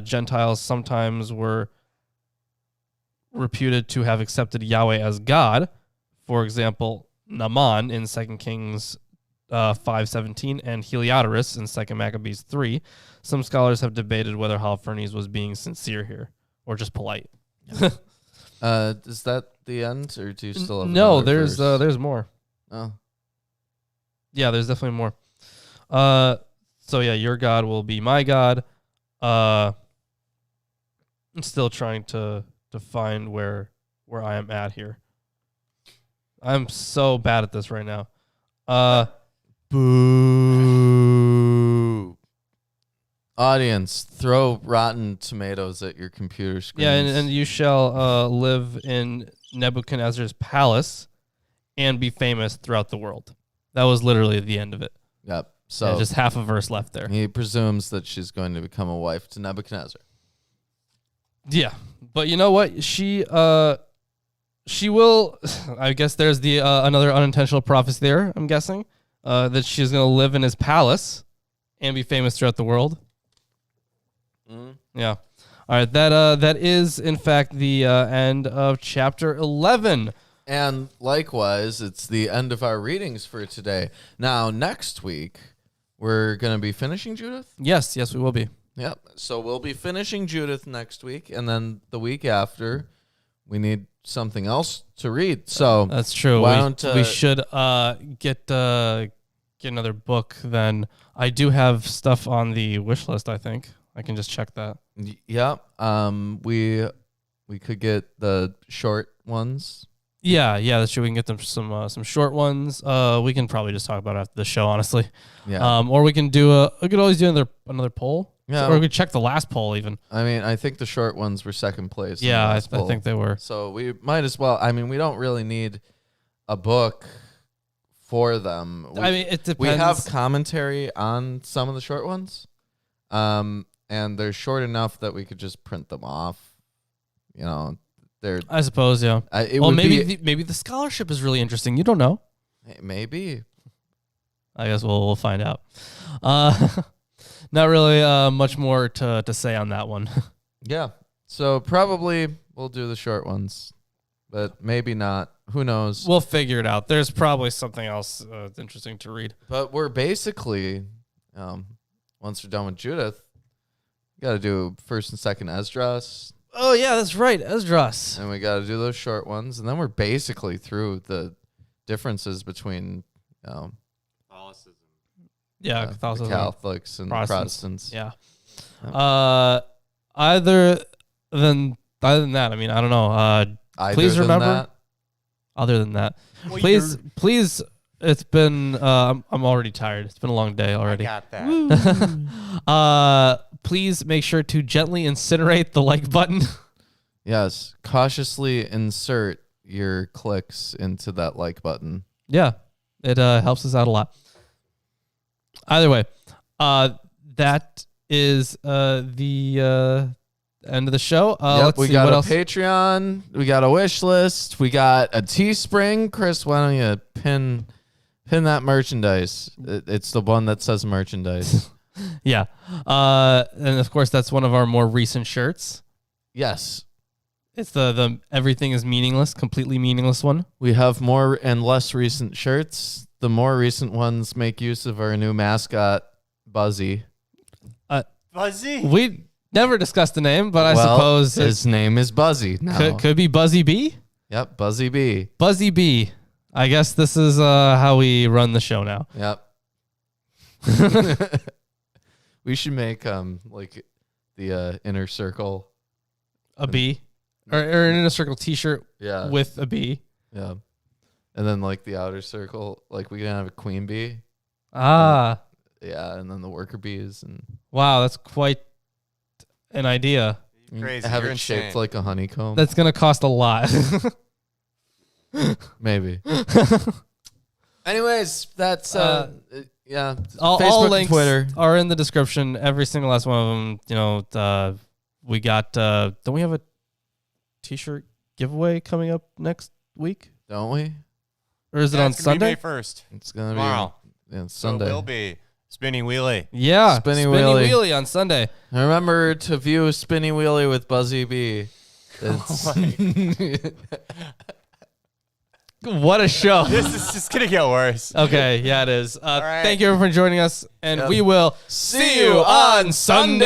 Gentiles sometimes were reputed to have accepted Yahweh as God. For example, Naaman in 2 Kings 5:17 and Heliodorus in 2 Maccabees 3. Some scholars have debated whether Holofernes was being sincere here or just polite. Is that the end, or do you still have No, another verse? there's more. Oh. Yeah, there's definitely more. So yeah, your God will be my God. I'm still trying to find where I am at here. I'm so bad at this right now. Boo. Audience, throw rotten tomatoes at your computer screens. Yeah, and you shall live in Nebuchadnezzar's palace and be famous throughout the world. That was literally the end of it. Yep. So just half a verse left there. he presumes that she's going to become a wife to Nebuchadnezzar. Yeah, but you know what? She will. I guess there's the another unintentional prophecy there. I'm guessing that she's going to live in his palace and be famous throughout the world. Yeah. All right. That is in fact the end of chapter 11. And likewise, it's the end of our readings for today. Now, next week, we're going to be finishing Judith? Yes, we will be. Yep. So we'll be finishing Judith next week, and then the week after, we need something else to read. So that's true. Why we should get another book then. I do have stuff on the wish list, I think. I can just check that. Yep. We could get the short ones. Yeah, that's true. We can get them some short ones. We can probably just talk about it after the show, honestly. Yeah. Or we can we could always do another poll. Yeah. Or we could check the last poll even. I mean, I think the short ones were second place. in the Yeah, I last poll. think they were. So we might as well. I mean, we don't really need a book for them. I mean, it depends. We have commentary on some of the short ones, and they're short enough that we could just print them off. You know, they're. I suppose, yeah. Maybe the scholarship is really interesting. You don't know. Maybe. I guess we'll find out. Not really much more to say on that one. Yeah. So probably we'll do the short ones, but maybe not. Who knows? We'll figure it out. There's probably something else interesting to read. But we're basically, once we're done with Judith, we got to do 1st and 2nd Esdras. Oh, yeah, that's right. Esdras. And we got to do those short ones. And then we're basically through the differences between Catholicism. Yeah, Catholicism. Catholics and Protestants. Yeah. Other than that, I mean, I don't know. Please remember. Other than that, please. It's been. I'm already tired. It's been a long day already. I got that. Please make sure to gently incinerate the like button. Yes. Cautiously insert your clicks into that like button. Yeah, it helps us out a lot. Either way, that is the end of the show. Let's we see got what a else. Patreon. We got a wish list. We got a Teespring. Chris, why don't you pin that merchandise? It's the one that says merchandise. Yeah. And of course, that's one of our more recent shirts. Yes. It's the everything is meaningless, completely meaningless one. We have more and less recent shirts. The more recent ones make use of our new mascot, Buzzy. Buzzy? Never discussed the name, but I Well, suppose his name is Buzzy now. could be Buzzy B. Yep, Buzzy B. Buzzy B. I guess this is how we run the show now. Yep. We should make like the inner circle. A B, or an inner circle T-shirt Yeah. with a B. Yeah. And then like the outer circle, like we can have a queen bee. Ah, Yeah, and then the worker bees and wow, that's quite an idea. Crazy. have You're it shaped insane. like a honeycomb. That's gonna cost a lot. Maybe. Anyways, that's yeah. all Facebook, links Twitter. are in the description. Every single last one of them. You know, we got. Don't we have a T-shirt giveaway coming up next week, Don't we? or is it Yeah, on it's gonna be Sunday? May 1st. It's gonna Tomorrow. be yeah, So Sunday. it will be Spinny Wheelie. Yeah, Spinny Wheelie. Wheelie on Sunday. Remember to view Spinny Wheelie with Buzzy B. It's What a show. This is just gonna get worse. Okay, yeah, it is. right. Thank you everyone for joining us, and Yep. we will see you on Sunday.